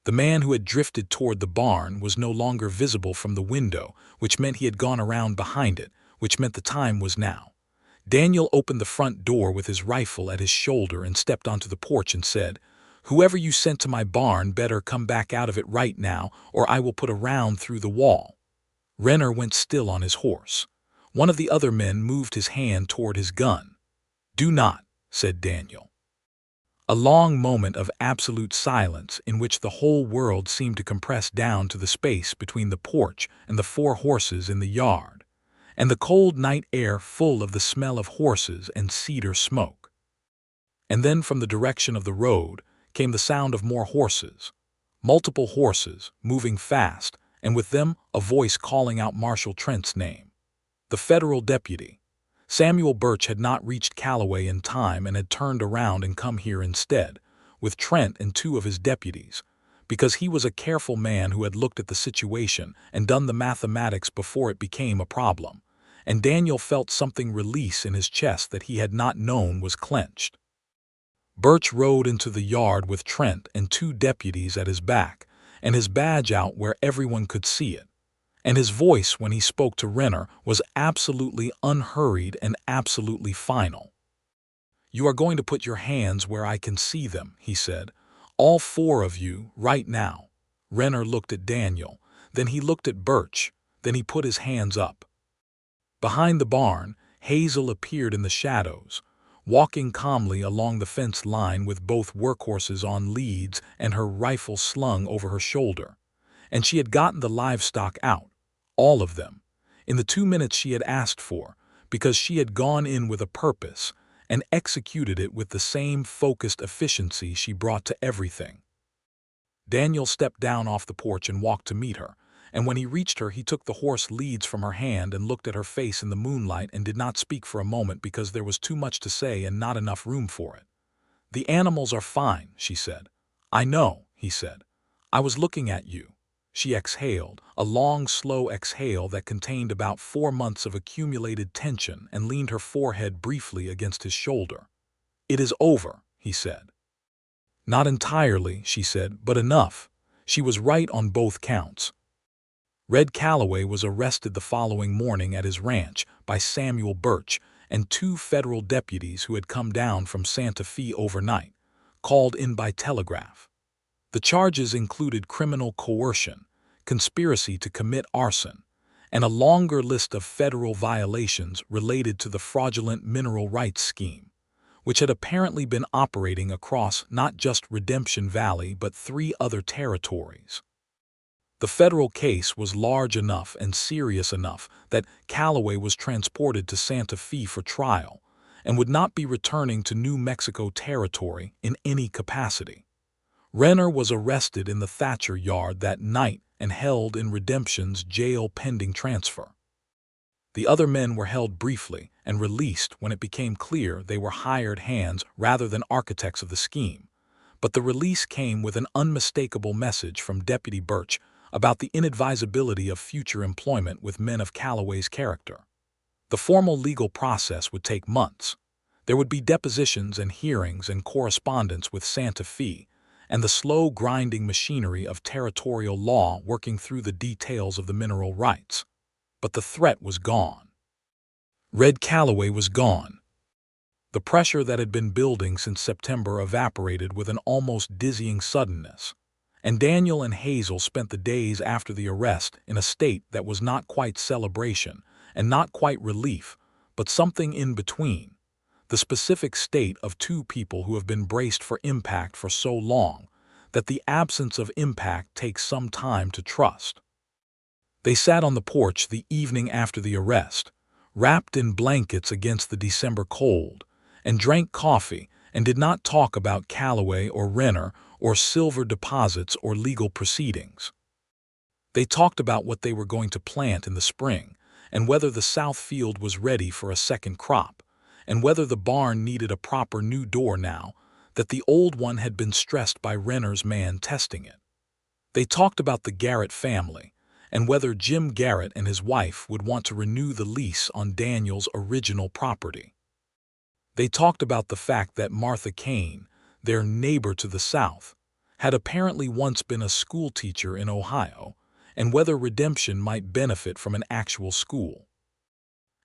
The man who had drifted toward the barn was no longer visible from the window, which meant he had gone around behind it, which meant the time was now. Daniel opened the front door with his rifle at his shoulder and stepped onto the porch and said, "Whoever you sent to my barn better come back out of it right now, or I will put a round through the wall." Renner went still on his horse. One of the other men moved his hand toward his gun. "Do not," said Daniel. A long moment of absolute silence in which the whole world seemed to compress down to the space between the porch and the 4 horses in the yard, and the cold night air full of the smell of horses and cedar smoke. And then from the direction of the road came the sound of more horses, multiple horses, moving fast, and with them a voice calling out Marshal Trent's name. The federal deputy. Samuel Birch had not reached Callaway in time and had turned around and come here instead, with Trent and 2 of his deputies, because he was a careful man who had looked at the situation and done the mathematics before it became a problem, and Daniel felt something release in his chest that he had not known was clenched. Birch rode into the yard with Trent and 2 deputies at his back, and his badge out where everyone could see it. And his voice when he spoke to Renner was absolutely unhurried and absolutely final. "You are going to put your hands where I can see them," he said. "All 4 of you, right now." Renner looked at Daniel, then he looked at Birch, then he put his hands up. Behind the barn, Hazel appeared in the shadows, walking calmly along the fence line with both workhorses on leads and her rifle slung over her shoulder. And she had gotten the livestock out. All of them, in the 2 minutes she had asked for, because she had gone in with a purpose and executed it with the same focused efficiency she brought to everything. Daniel stepped down off the porch and walked to meet her, and when he reached her he took the horse leads from her hand and looked at her face in the moonlight and did not speak for a moment because there was too much to say and not enough room for it. "The animals are fine," she said. "I know," he said. "I was looking at you." She exhaled, a long, slow exhale that contained about 4 months of accumulated tension, and leaned her forehead briefly against his shoulder. "It is over," he said. "Not entirely," she said, "but enough." She was right on both counts. Red Callaway was arrested the following morning at his ranch by Samuel Birch and 2 federal deputies who had come down from Santa Fe overnight, called in by telegraph. The charges included criminal coercion, conspiracy to commit arson, and a longer list of federal violations related to the fraudulent mineral rights scheme, which had apparently been operating across not just Redemption Valley but 3 other territories. The federal case was large enough and serious enough that Callaway was transported to Santa Fe for trial and would not be returning to New Mexico territory in any capacity. Renner was arrested in the Thatcher yard that night and held in Redemption's jail pending transfer. The other men were held briefly and released when it became clear they were hired hands rather than architects of the scheme, but the release came with an unmistakable message from Deputy Birch about the inadvisability of future employment with men of Callaway's character. The formal legal process would take months. There would be depositions and hearings and correspondence with Santa Fe, and the slow grinding machinery of territorial law working through the details of the mineral rights. But the threat was gone. Red Callaway was gone. The pressure that had been building since September evaporated with an almost dizzying suddenness, and Daniel and Hazel spent the days after the arrest in a state that was not quite celebration and not quite relief, but something in between. The specific state of 2 people who have been braced for impact for so long that the absence of impact takes some time to trust. They sat on the porch the evening after the arrest, wrapped in blankets against the December cold, and drank coffee and did not talk about Callaway or Renner or silver deposits or legal proceedings. They talked about what they were going to plant in the spring and whether the south field was ready for a second crop, and whether the barn needed a proper new door now that the old one had been stressed by Renner's man testing it. They talked about the Garrett family and whether Jim Garrett and his wife would want to renew the lease on Daniel's original property. They talked about the fact that Martha Kane, their neighbor to the south, had apparently once been a school teacher in Ohio, and whether Redemption might benefit from an actual school.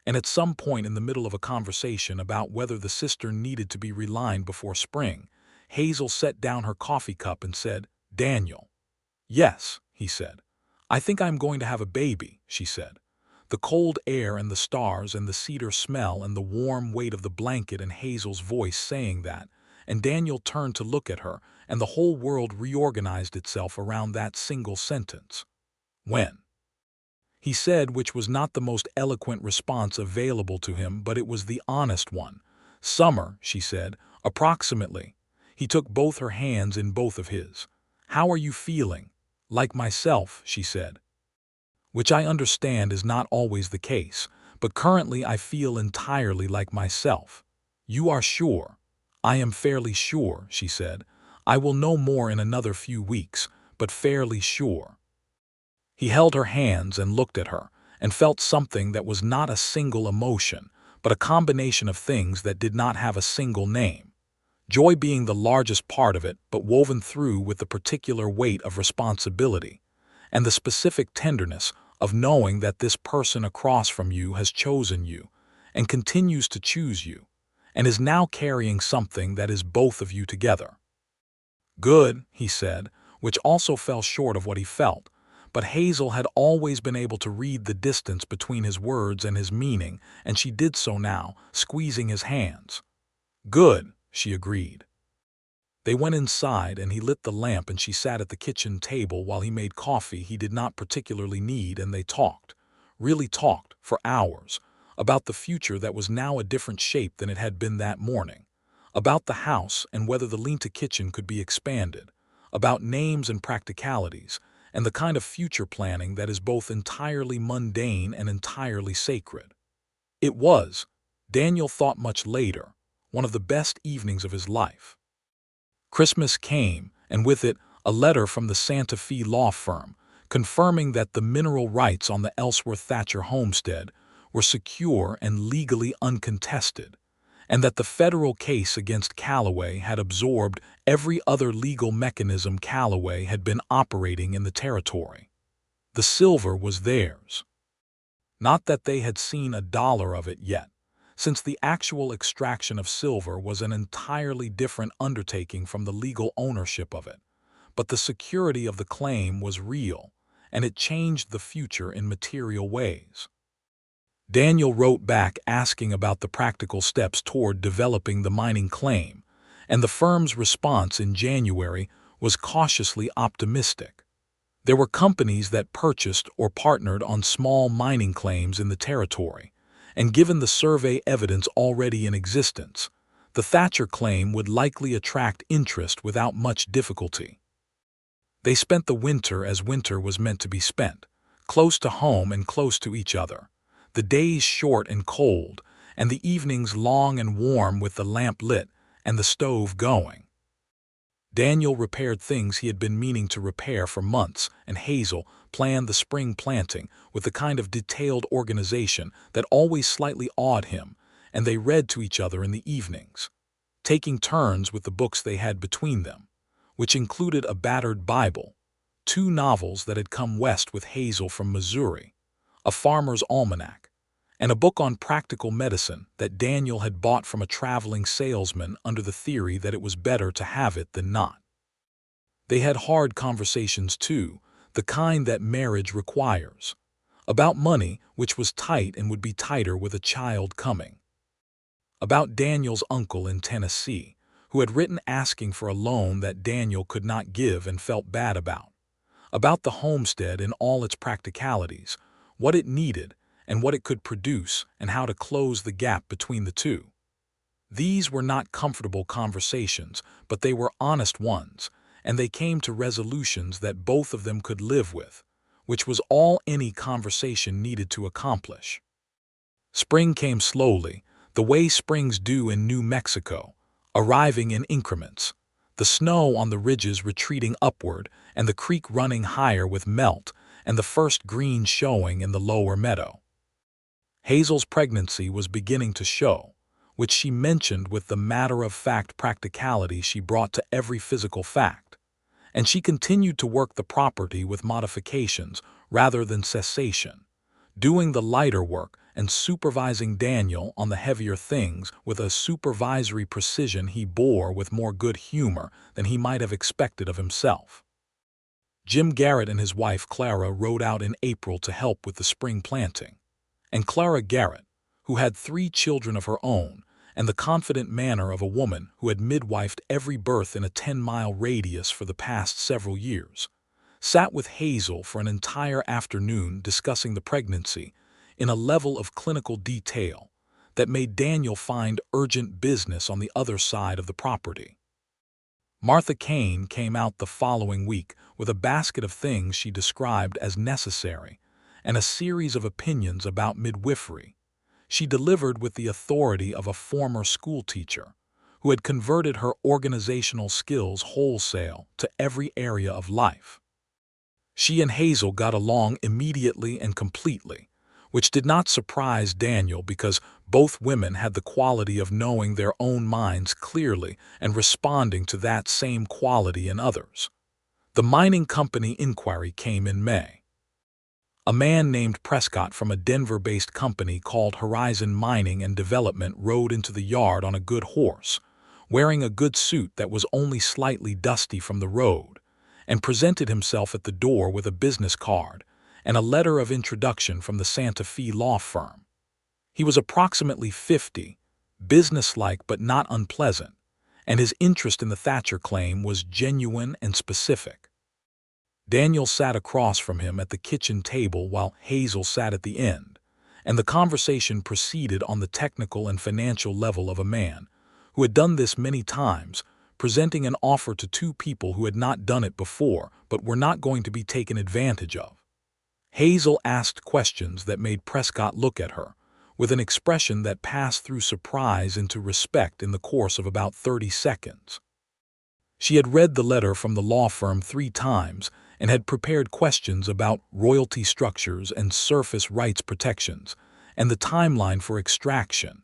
And at some point in the middle of a conversation about whether the cistern needed to be relined before spring, Hazel set down her coffee cup and said, "Daniel." "Yes," he said. "I think I'm going to have a baby," she said. The cold air and the stars and the cedar smell and the warm weight of the blanket and Hazel's voice saying that, and Daniel turned to look at her, and the whole world reorganized itself around that single sentence. "When?" he said, which was not the most eloquent response available to him, but it was the honest one. "Summer," she said, "approximately." He took both her hands in both of his. "How are you feeling?" "Like myself," she said. "Which I understand is not always the case, but currently I feel entirely like myself." "You are sure?" "I am fairly sure," she said. "I will know more in another few weeks, but fairly sure." He held her hands and looked at her, and felt something that was not a single emotion, but a combination of things that did not have a single name. Joy being the largest part of it, but woven through with the particular weight of responsibility, and the specific tenderness of knowing that this person across from you has chosen you, and continues to choose you, and is now carrying something that is both of you together. "Good," he said, which also fell short of what he felt, but Hazel had always been able to read the distance between his words and his meaning, and she did so now, squeezing his hands. "Good," she agreed. They went inside, and he lit the lamp, and she sat at the kitchen table while he made coffee he did not particularly need, and they talked, really talked, for hours, about the future that was now a different shape than it had been that morning, about the house and whether the lean-to kitchen could be expanded, about names and practicalities, and the kind of future planning that is both entirely mundane and entirely sacred. It was, Daniel thought much later, one of the best evenings of his life. Christmas came, and with it, a letter from the Santa Fe law firm, confirming that the mineral rights on the Ellsworth Thatcher homestead were secure and legally uncontested, and that the federal case against Callaway had absorbed every other legal mechanism Callaway had been operating in the territory. The silver was theirs. Not that they had seen a dollar of it yet, since the actual extraction of silver was an entirely different undertaking from the legal ownership of it, but the security of the claim was real, and it changed the future in material ways. Daniel wrote back asking about the practical steps toward developing the mining claim, and the firm's response in January was cautiously optimistic. There were companies that purchased or partnered on small mining claims in the territory, and given the survey evidence already in existence, the Thatcher claim would likely attract interest without much difficulty. They spent the winter as winter was meant to be spent, close to home and close to each other, the days short and cold, and the evenings long and warm with the lamp lit and the stove going. Daniel repaired things he had been meaning to repair for months, and Hazel planned the spring planting with the kind of detailed organization that always slightly awed him, and they read to each other in the evenings, taking turns with the books they had between them, which included a battered Bible, 2 novels that had come west with Hazel from Missouri, a farmer's almanac, and a book on practical medicine that Daniel had bought from a traveling salesman under the theory that it was better to have it than not. They had hard conversations too, the kind that marriage requires, about money, which was tight and would be tighter with a child coming, about Daniel's uncle in Tennessee, who had written asking for a loan that Daniel could not give and felt bad about the homestead in all its practicalities, what it needed, and what it could produce, and how to close the gap between the two. These were not comfortable conversations, but they were honest ones, and they came to resolutions that both of them could live with, which was all any conversation needed to accomplish. Spring came slowly, the way springs do in New Mexico, arriving in increments, the snow on the ridges retreating upward and the creek running higher with melt and the first green showing in the lower meadow. Hazel's pregnancy was beginning to show, which she mentioned with the matter-of-fact practicality she brought to every physical fact, and she continued to work the property with modifications rather than cessation, doing the lighter work and supervising Daniel on the heavier things with a supervisory precision he bore with more good humor than he might have expected of himself. Jim Garrett and his wife Clara rode out in April to help with the spring planting, and Clara Garrett, who had 3 children of her own and the confident manner of a woman who had midwifed every birth in a 10-mile radius for the past several years, sat with Hazel for an entire afternoon discussing the pregnancy in a level of clinical detail that made Daniel find urgent business on the other side of the property. Martha Kane came out the following week with a basket of things she described as necessary and a series of opinions about midwifery. She delivered with the authority of a former schoolteacher who had converted her organizational skills wholesale to every area of life. She and Hazel got along immediately and completely, which did not surprise Daniel because both women had the quality of knowing their own minds clearly and responding to that same quality in others. The mining company inquiry came in May. A man named Prescott from a Denver-based company called Horizon Mining and Development rode into the yard on a good horse, wearing a good suit that was only slightly dusty from the road, and presented himself at the door with a business card and a letter of introduction from the Santa Fe law firm. He was approximately 50, businesslike but not unpleasant, and his interest in the Thatcher claim was genuine and specific. Daniel sat across from him at the kitchen table while Hazel sat at the end, and the conversation proceeded on the technical and financial level of a man who had done this many times, presenting an offer to 2 people who had not done it before but were not going to be taken advantage of. Hazel asked questions that made Prescott look at her, with an expression that passed through surprise into respect in the course of about 30 seconds. She had read the letter from the law firm 3 times and had prepared questions about royalty structures and surface rights protections and the timeline for extraction,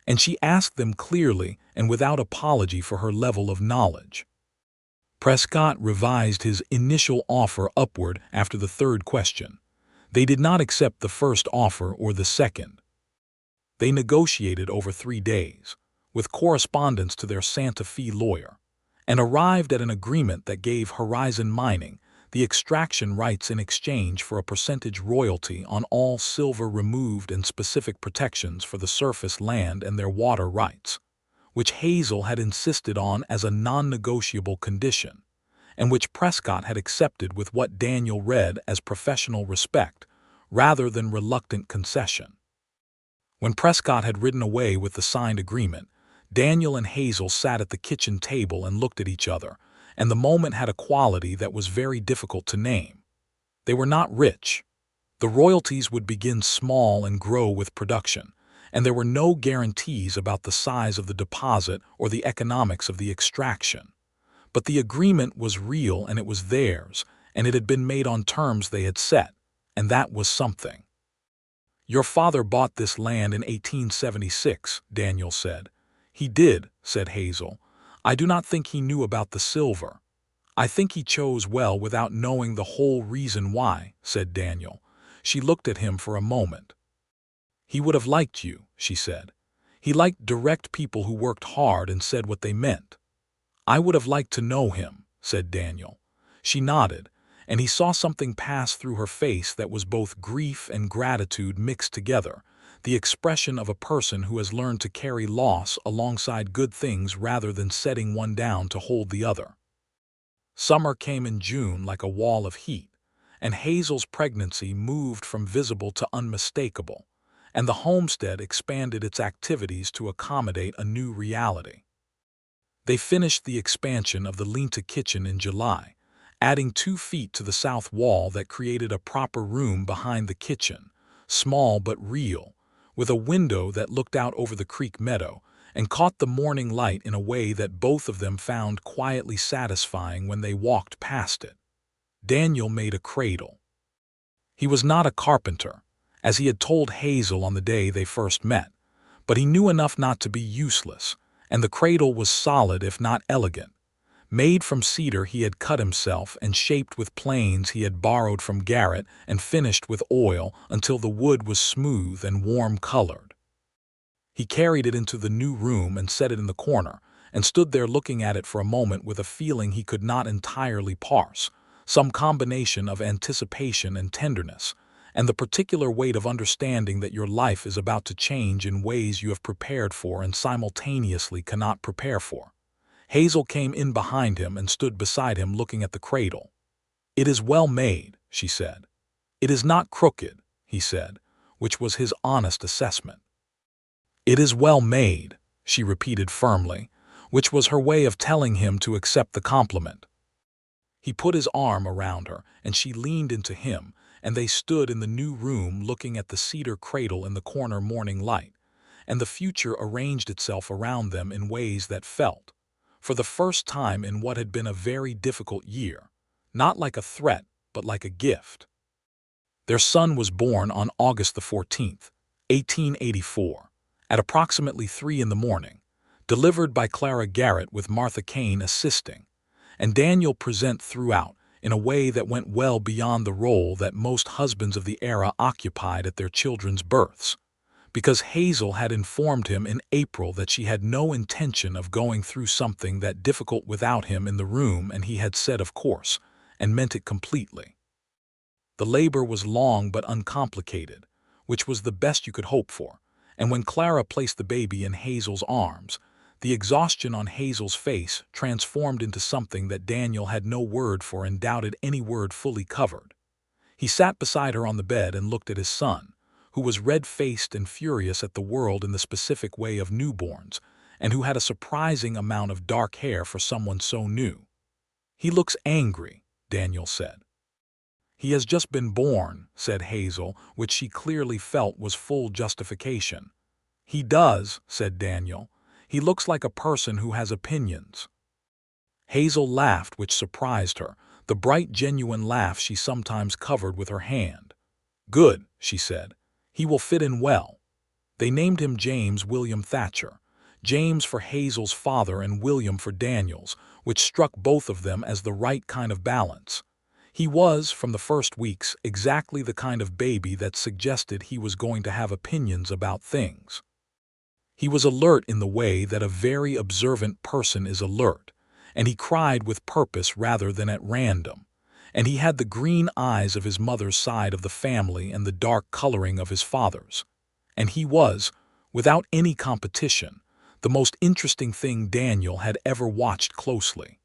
and she asked them clearly and without apology for her level of knowledge. Prescott revised his initial offer upward after the 3rd question. They did not accept the first offer or the second. They negotiated over 3 days, with correspondence to their Santa Fe lawyer, and arrived at an agreement that gave Horizon Mining the extraction rights in exchange for a percentage royalty on all silver removed and specific protections for the surface land and their water rights, which Hazel had insisted on as a non-negotiable condition, and which Prescott had accepted with what Daniel read as professional respect rather than reluctant concession. When Prescott had ridden away with the signed agreement, Daniel and Hazel sat at the kitchen table and looked at each other, and the moment had a quality that was very difficult to name. They were not rich. The royalties would begin small and grow with production, and there were no guarantees about the size of the deposit or the economics of the extraction. But the agreement was real and it was theirs, and it had been made on terms they had set, and that was something. "Your father bought this land in 1876, Daniel said. "He did," said Hazel. "I do not think he knew about the silver. I think he chose well without knowing the whole reason why," said Daniel. She looked at him for a moment. "He would have liked you," she said. "He liked direct people who worked hard and said what they meant." "I would have liked to know him," said Daniel. She nodded, and he saw something pass through her face that was both grief and gratitude mixed together, the expression of a person who has learned to carry loss alongside good things rather than setting one down to hold the other. Summer came in June like a wall of heat, and Hazel's pregnancy moved from visible to unmistakable, and the homestead expanded its activities to accommodate a new reality. They finished the expansion of the lean-to kitchen in July, adding 2 feet to the south wall that created a proper room behind the kitchen, small but real, with a window that looked out over the creek meadow and caught the morning light in a way that both of them found quietly satisfying when they walked past it. Daniel made a cradle. He was not a carpenter, as he had told Hazel on the day they first met, but he knew enough not to be useless, and the cradle was solid if not elegant, Made from cedar he had cut himself and shaped with planes he had borrowed from Garrett and finished with oil until the wood was smooth and warm-colored. He carried it into the new room and set it in the corner, and stood there looking at it for a moment with a feeling he could not entirely parse, some combination of anticipation and tenderness, and the particular weight of understanding that your life is about to change in ways you have prepared for and simultaneously cannot prepare for. Hazel came in behind him and stood beside him looking at the cradle. "It is well made," she said. "It is not crooked," he said, which was his honest assessment. "It is well made," she repeated firmly, which was her way of telling him to accept the compliment. He put his arm around her, and she leaned into him, and they stood in the new room looking at the cedar cradle in the corner morning light, and the future arranged itself around them in ways that felt, for the first time in what had been a very difficult year, not like a threat, but like a gift. Their son was born on August the 14th, 1884, at approximately 3 in the morning, delivered by Clara Garrett with Martha Kane assisting, and Daniel present throughout in a way that went well beyond the role that most husbands of the era occupied at their children's births, because Hazel had informed him in April that she had no intention of going through something that difficult without him in the room, and he had said of course, and meant it completely. The labor was long but uncomplicated, which was the best you could hope for, and when Clara placed the baby in Hazel's arms, the exhaustion on Hazel's face transformed into something that Daniel had no word for and doubted any word fully covered. He sat beside her on the bed and looked at his son, who was red-faced and furious at the world in the specific way of newborns, and who had a surprising amount of dark hair for someone so new. "He looks angry," Daniel said. "He has just been born," said Hazel, which she clearly felt was full justification. "He does," said Daniel. "He looks like a person who has opinions." Hazel laughed, which surprised her, the bright, genuine laugh she sometimes covered with her hand. "Good," she said. "He will fit in well." They named him James William Thatcher, James for Hazel's father and William for Daniel's, which struck both of them as the right kind of balance. He was, from the first weeks, exactly the kind of baby that suggested he was going to have opinions about things. He was alert in the way that a very observant person is alert, and he cried with purpose rather than at random, and he had the green eyes of his mother's side of the family and the dark coloring of his father's. And he was, without any competition, the most interesting thing Daniel had ever watched closely.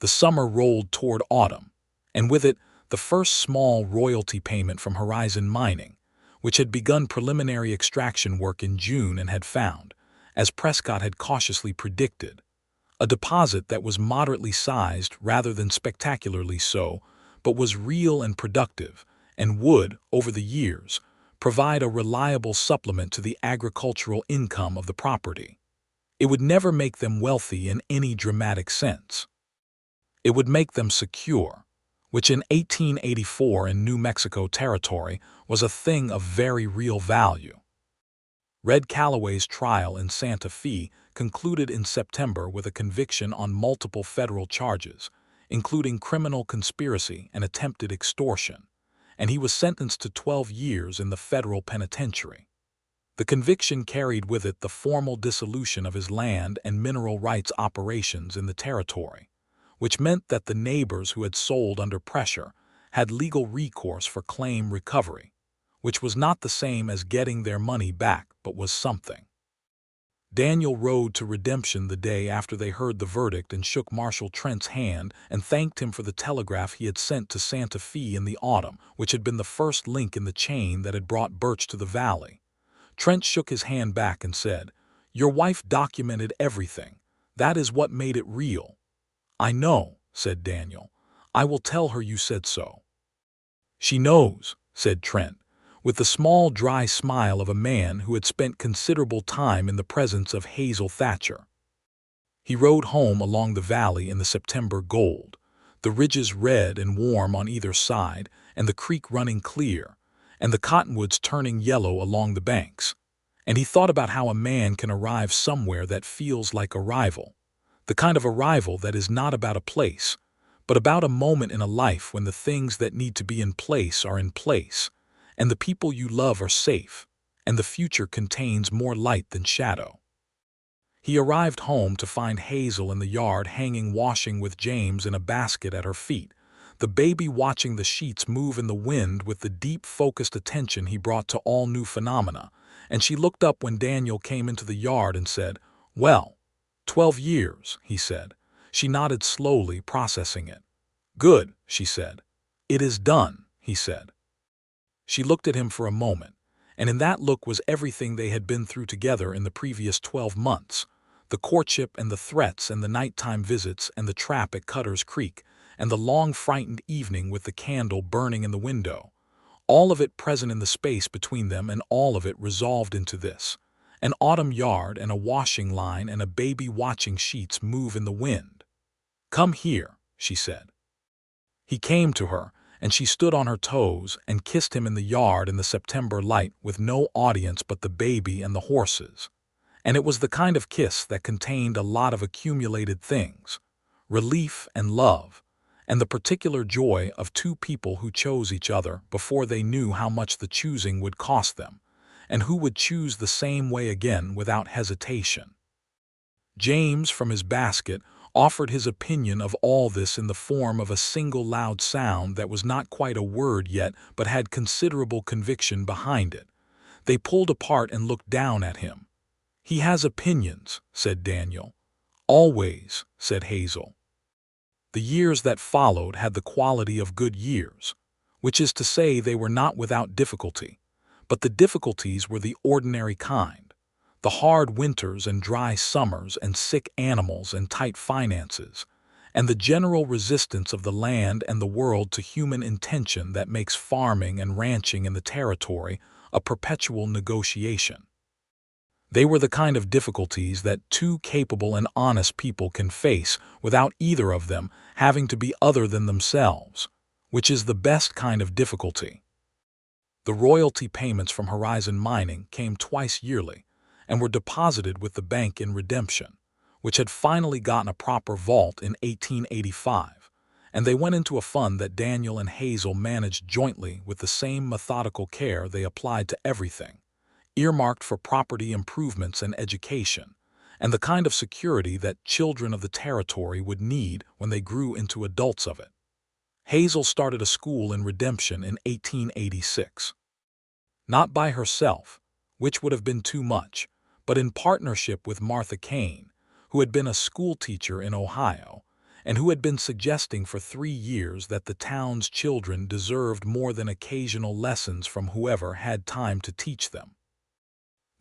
The summer rolled toward autumn, and with it the first small royalty payment from Horizon Mining, which had begun preliminary extraction work in June and had found, as Prescott had cautiously predicted, a deposit that was moderately sized rather than spectacularly so, but was real and productive, and would, over the years, provide a reliable supplement to the agricultural income of the property. It would never make them wealthy in any dramatic sense. It would make them secure, which in 1884 in New Mexico territory was a thing of very real value. Red Calloway's trial in Santa Fe concluded in September with a conviction on multiple federal charges, including criminal conspiracy and attempted extortion, and he was sentenced to 12 years in the federal penitentiary. The conviction carried with it the formal dissolution of his land and mineral rights operations in the territory, which meant that the neighbors who had sold under pressure had legal recourse for claim recovery, which was not the same as getting their money back but was something. Daniel rode to redemption the day after they heard the verdict and shook Marshal Trent's hand and thanked him for the telegraph he had sent to Santa Fe in the autumn, which had been the first link in the chain that had brought Birch to the valley. Trent shook his hand back and said, "Your wife documented everything. That is what made it real." "I know," said Daniel. "I will tell her you said so." "She knows," said Trent, with the small, dry smile of a man who had spent considerable time in the presence of Hazel Thatcher. He rode home along the valley in the September gold, the ridges red and warm on either side, and the creek running clear, and the cottonwoods turning yellow along the banks. And he thought about how a man can arrive somewhere that feels like arrival, The kind of arrival that is not about a place, but about a moment in a life when the things that need to be in place are in place, and the people you love are safe, and the future contains more light than shadow. He arrived home to find Hazel in the yard hanging washing with James in a basket at her feet, the baby watching the sheets move in the wind with the deep, focused attention he brought to all new phenomena, and she looked up when Daniel came into the yard and said, "Well, 12 years," he said. She nodded slowly, processing it. "Good," she said. "It is done," he said. She looked at him for a moment, and in that look was everything they had been through together in the previous 12 months. The courtship and the threats and the nighttime visits and the trap at Cutter's Creek and the long frightened evening with the candle burning in the window. All of it present in the space between them, and all of it resolved into this: an autumn yard and a washing line and a baby watching sheets move in the wind. "Come here," she said. He came to her, and she stood on her toes and kissed him in the yard in the September light with no audience but the baby and the horses. And it was the kind of kiss that contained a lot of accumulated things: relief and love, and the particular joy of two people who chose each other before they knew how much the choosing would cost them, and who would choose the same way again without hesitation. James, from his basket, offered his opinion of all this in the form of a single loud sound that was not quite a word yet but had considerable conviction behind it. They pulled apart and looked down at him. "He has opinions," said Daniel. "Always," said Hazel. The years that followed had the quality of good years, which is to say they were not without difficulty, but the difficulties were the ordinary kind: the hard winters and dry summers and sick animals and tight finances, and the general resistance of the land and the world to human intention that makes farming and ranching in the territory a perpetual negotiation. They were the kind of difficulties that two capable and honest people can face without either of them having to be other than themselves, which is the best kind of difficulty. The royalty payments from Horizon Mining came twice yearly and were deposited with the bank in Redemption, which had finally gotten a proper vault in 1885, and they went into a fund that Daniel and Hazel managed jointly with the same methodical care they applied to everything, earmarked for property improvements and education, and the kind of security that children of the territory would need when they grew into adults of it. Hazel started a school in Redemption in 1886. Not by herself, which would have been too much, but in partnership with Martha Kane, who had been a school teacher in Ohio, and who had been suggesting for 3 years that the town's children deserved more than occasional lessons from whoever had time to teach them.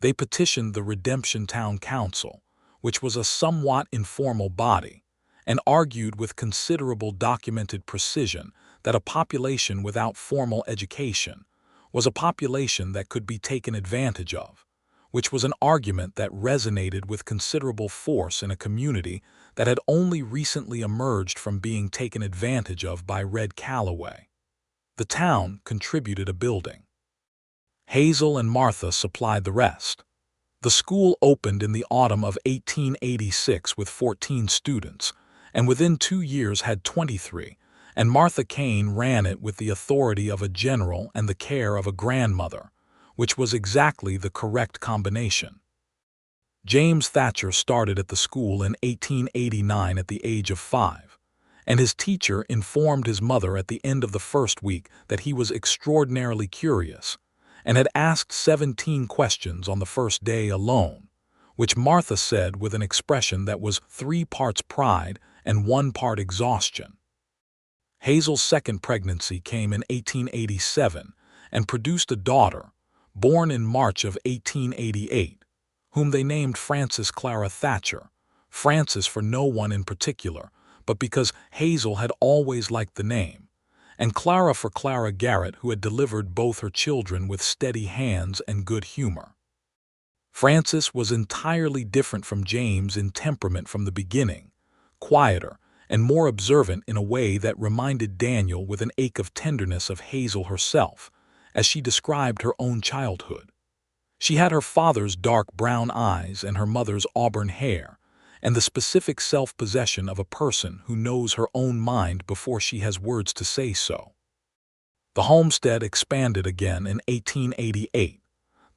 They petitioned the Redemption Town Council, which was a somewhat informal body, and argued with considerable documented precision that a population without formal education was a population that could be taken advantage of, which was an argument that resonated with considerable force in a community that had only recently emerged from being taken advantage of by Red Calloway. The town contributed a building. Hazel and Martha supplied the rest. The school opened in the autumn of 1886 with 14 students, and within 2 years had 23, and Martha Kane ran it with the authority of a general and the care of a grandmother, which was exactly the correct combination. James Thatcher started at the school in 1889 at the age of 5, and his teacher informed his mother at the end of the first week that he was extraordinarily curious, and had asked 17 questions on the first day alone, which Martha said with an expression that was 3 parts pride and 1 part exhaustion. Hazel's second pregnancy came in 1887 and produced a daughter, born in March of 1888, whom they named Frances Clara Thatcher, Frances for no one in particular, but because Hazel had always liked the name, and Clara for Clara Garrett, who had delivered both her children with steady hands and good humor. Frances was entirely different from James in temperament from the beginning, quieter and more observant in a way that reminded Daniel with an ache of tenderness of Hazel herself, as she described her own childhood. She had her father's dark brown eyes and her mother's auburn hair, and the specific self-possession of a person who knows her own mind before she has words to say so. The homestead expanded again in 1888,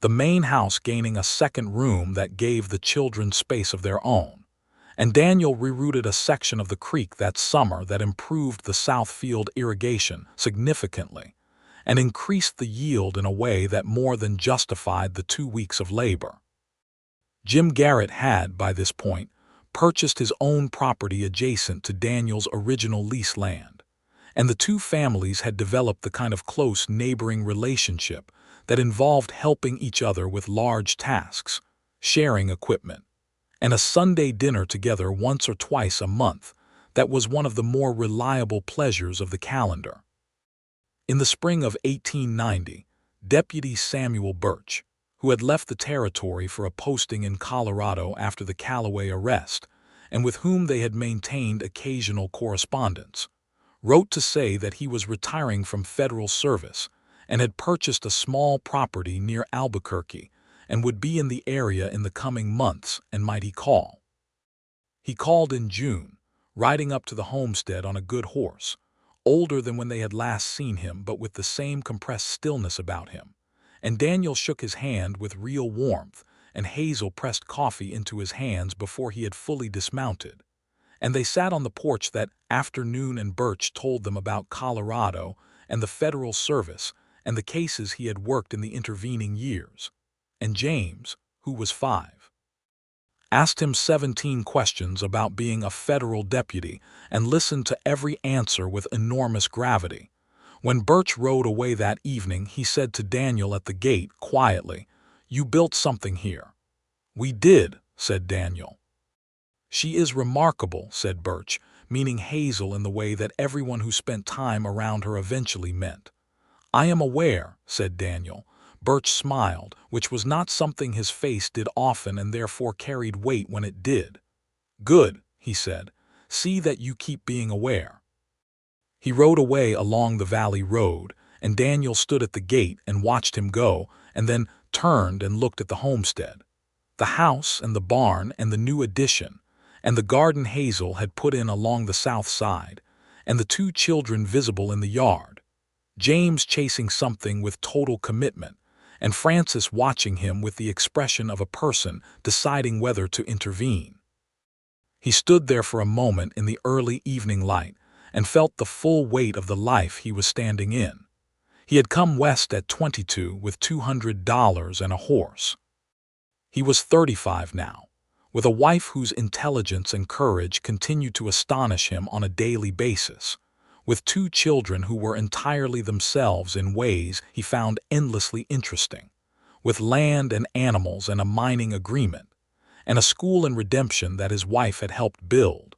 the main house gaining a second room that gave the children space of their own, and Daniel rerouted a section of the creek that summer that improved the south field irrigation significantly and increased the yield in a way that more than justified the 2 weeks of labor. Jim Garrett had, by this point, purchased his own property adjacent to Daniel's original lease land, and the two families had developed the kind of close neighboring relationship that involved helping each other with large tasks, sharing equipment, and a Sunday dinner together once or twice a month that was one of the more reliable pleasures of the calendar. In the spring of 1890, Deputy Samuel Birch, who had left the territory for a posting in Colorado after the Callaway arrest, and with whom they had maintained occasional correspondence, wrote to say that he was retiring from federal service and had purchased a small property near Albuquerque and would be in the area in the coming months and might he call. He called in June, riding up to the homestead on a good horse, older than when they had last seen him but with the same compressed stillness about him, and Daniel shook his hand with real warmth, and Hazel pressed coffee into his hands before he had fully dismounted, and they sat on the porch that afternoon and Birch told them about Colorado and the federal service and the cases he had worked in the intervening years, and James, who was 5, asked him 17 questions about being a federal deputy and listened to every answer with enormous gravity. When Birch rode away that evening, he said to Daniel at the gate quietly, "You built something here." "We did," said Daniel. "She is remarkable," said Birch, meaning Hazel in the way that everyone who spent time around her eventually meant. "I am aware," said Daniel. Birch smiled, which was not something his face did often and therefore carried weight when it did. "Good," he said. "See that you keep being aware." He rode away along the valley road, and Daniel stood at the gate and watched him go, and then turned and looked at the homestead. The house and the barn and the new addition, and the garden Hazel had put in along the south side, and the 2 children visible in the yard, James chasing something with total commitment, and Frances watching him with the expression of a person deciding whether to intervene. He stood there for a moment in the early evening light and felt the full weight of the life he was standing in. He had come west at 22 with $200 and a horse. He was 35 now, with a wife whose intelligence and courage continued to astonish him on a daily basis, with 2 children who were entirely themselves in ways he found endlessly interesting, with land and animals and a mining agreement, and a school in Redemption that his wife had helped build,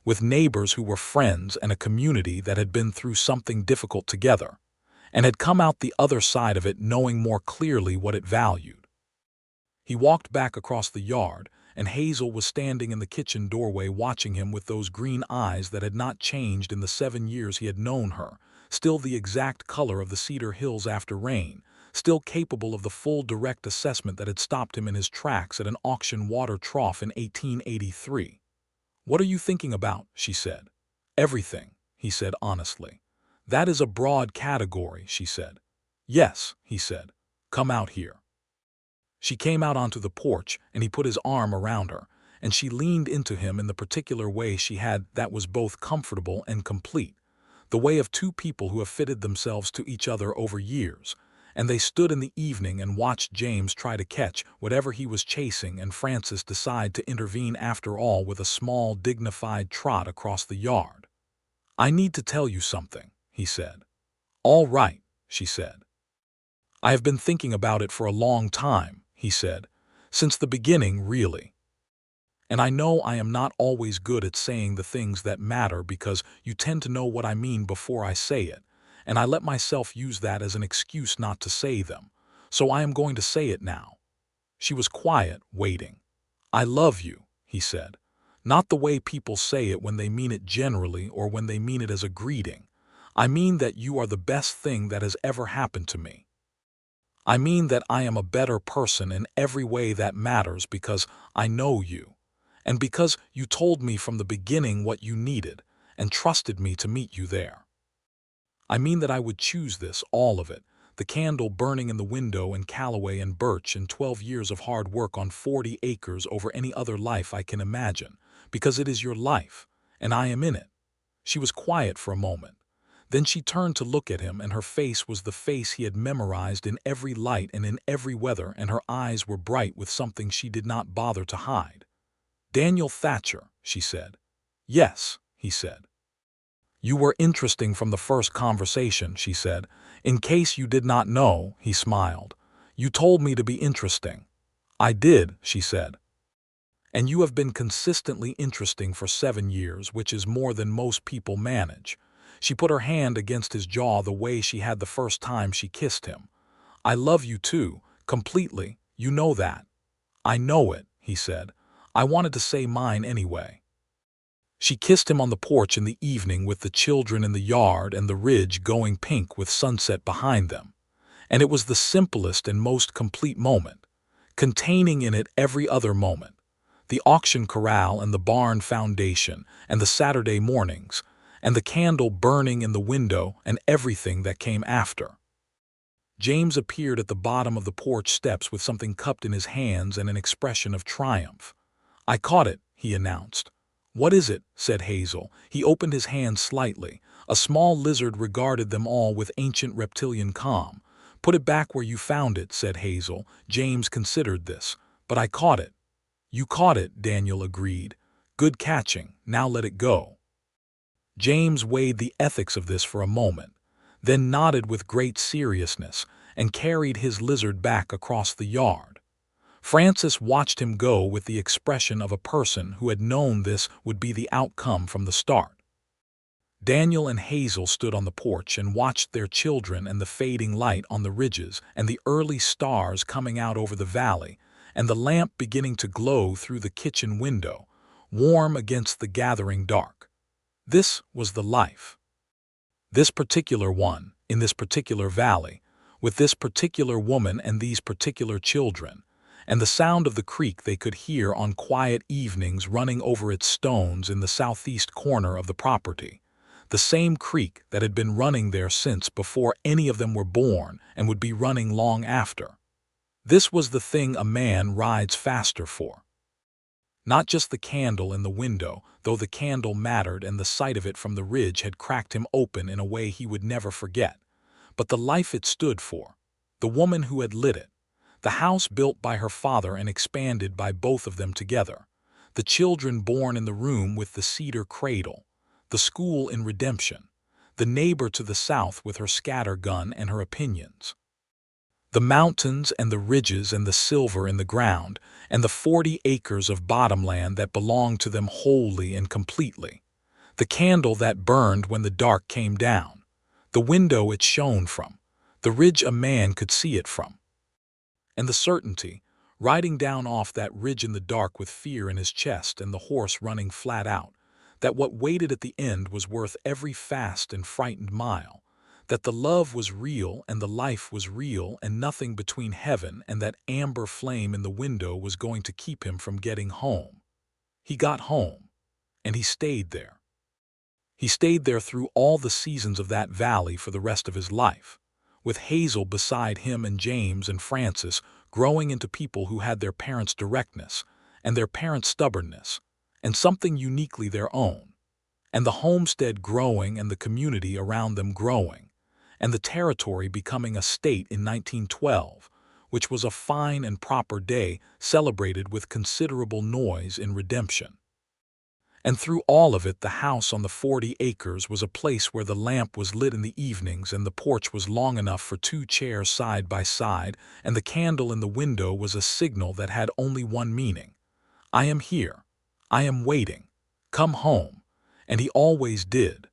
with neighbors who were friends and a community that had been through something difficult together, and had come out the other side of it knowing more clearly what it valued. He walked back across the yard, and Hazel was standing in the kitchen doorway watching him with those green eyes that had not changed in the 7 years he had known her, still the exact color of the Cedar Hills after rain, still capable of the full direct assessment that had stopped him in his tracks at an auction water trough in 1883. "What are you thinking about?" she said. "Everything," he said honestly. "That is a broad category," she said. "Yes," he said. "Come out here." She came out onto the porch, and he put his arm around her, and she leaned into him in the particular way she had that was both comfortable and complete, the way of 2 people who have fitted themselves to each other over years, and they stood in the evening and watched James try to catch whatever he was chasing and Frances decide to intervene after all with a small, dignified trot across the yard. "I need to tell you something," he said. "All right," she said. "I have been thinking about it for a long time," he said, "since the beginning, really. And I know I am not always good at saying the things that matter because you tend to know what I mean before I say it, and I let myself use that as an excuse not to say them, so I am going to say it now." She was quiet, waiting. "I love you," he said. "Not the way people say it when they mean it generally or when they mean it as a greeting. I mean that you are the best thing that has ever happened to me. I mean that I am a better person in every way that matters because I know you, And because you told me from the beginning what you needed and trusted me to meet you there. I mean that I would choose this, all of it, the candle burning in the window in Callaway and Birch and 12 years of hard work on 40 acres over any other life I can imagine, because it is your life, and I am in it. She was quiet for a moment. Then she turned to look at him, and her face was the face he had memorized in every light and in every weather, and her eyes were bright with something she did not bother to hide. "Daniel Thatcher," she said. "Yes," he said. "You were interesting from the first conversation," she said. "In case you did not know," he smiled. "You told me to be interesting." "I did," she said. "And you have been consistently interesting for 7 years, which is more than most people manage." She put her hand against his jaw the way she had the first time she kissed him. "I love you too, completely, you know that." "I know it," he said. "I wanted to say mine anyway." She kissed him on the porch in the evening with the children in the yard and the ridge going pink with sunset behind them. And it was the simplest and most complete moment, containing in it every other moment. The auction corral and the barn foundation and the Saturday mornings and the candle burning in the window and everything that came after. James appeared at the bottom of the porch steps with something cupped in his hands and an expression of triumph. "I caught it," he announced. "What is it?" said Hazel. He opened his hand slightly. A small lizard regarded them all with ancient reptilian calm. "Put it back where you found it," said Hazel. James considered this. "But I caught it." "You caught it," Daniel agreed. "Good catching. Now let it go." James weighed the ethics of this for a moment, then nodded with great seriousness and carried his lizard back across the yard. Frances watched him go with the expression of a person who had known this would be the outcome from the start. Daniel and Hazel stood on the porch and watched their children and the fading light on the ridges and the early stars coming out over the valley and the lamp beginning to glow through the kitchen window, warm against the gathering dark. This was the life. This particular one, in this particular valley, with this particular woman and these particular children, and the sound of the creek they could hear on quiet evenings running over its stones in the southeast corner of the property, the same creek that had been running there since before any of them were born and would be running long after. This was the thing a man rides faster for. Not just the candle in the window, though the candle mattered and the sight of it from the ridge had cracked him open in a way he would never forget, but the life it stood for, the woman who had lit it, the house built by her father and expanded by both of them together, the children born in the room with the cedar cradle, the school in Redemption, the neighbor to the south with her scatter gun and her opinions, the mountains and the ridges and the silver in the ground, and the 40 acres of bottomland that belonged to them wholly and completely, the candle that burned when the dark came down, the window it shone from, the ridge a man could see it from. And the certainty, riding down off that ridge in the dark with fear in his chest and the horse running flat out, that what waited at the end was worth every fast and frightened mile, that the love was real and the life was real and nothing between heaven and that amber flame in the window was going to keep him from getting home. He got home, and he stayed there. He stayed there through all the seasons of that valley for the rest of his life, with Hazel beside him and James and Frances growing into people who had their parents' directness and their parents' stubbornness and something uniquely their own, and the homestead growing and the community around them growing, and the territory becoming a state in 1912, which was a fine and proper day celebrated with considerable noise in Redemption. And through all of it, the house on the 40 acres was a place where the lamp was lit in the evenings and the porch was long enough for 2 chairs side by side, and the candle in the window was a signal that had only one meaning. I am here. I am waiting. Come home. And he always did.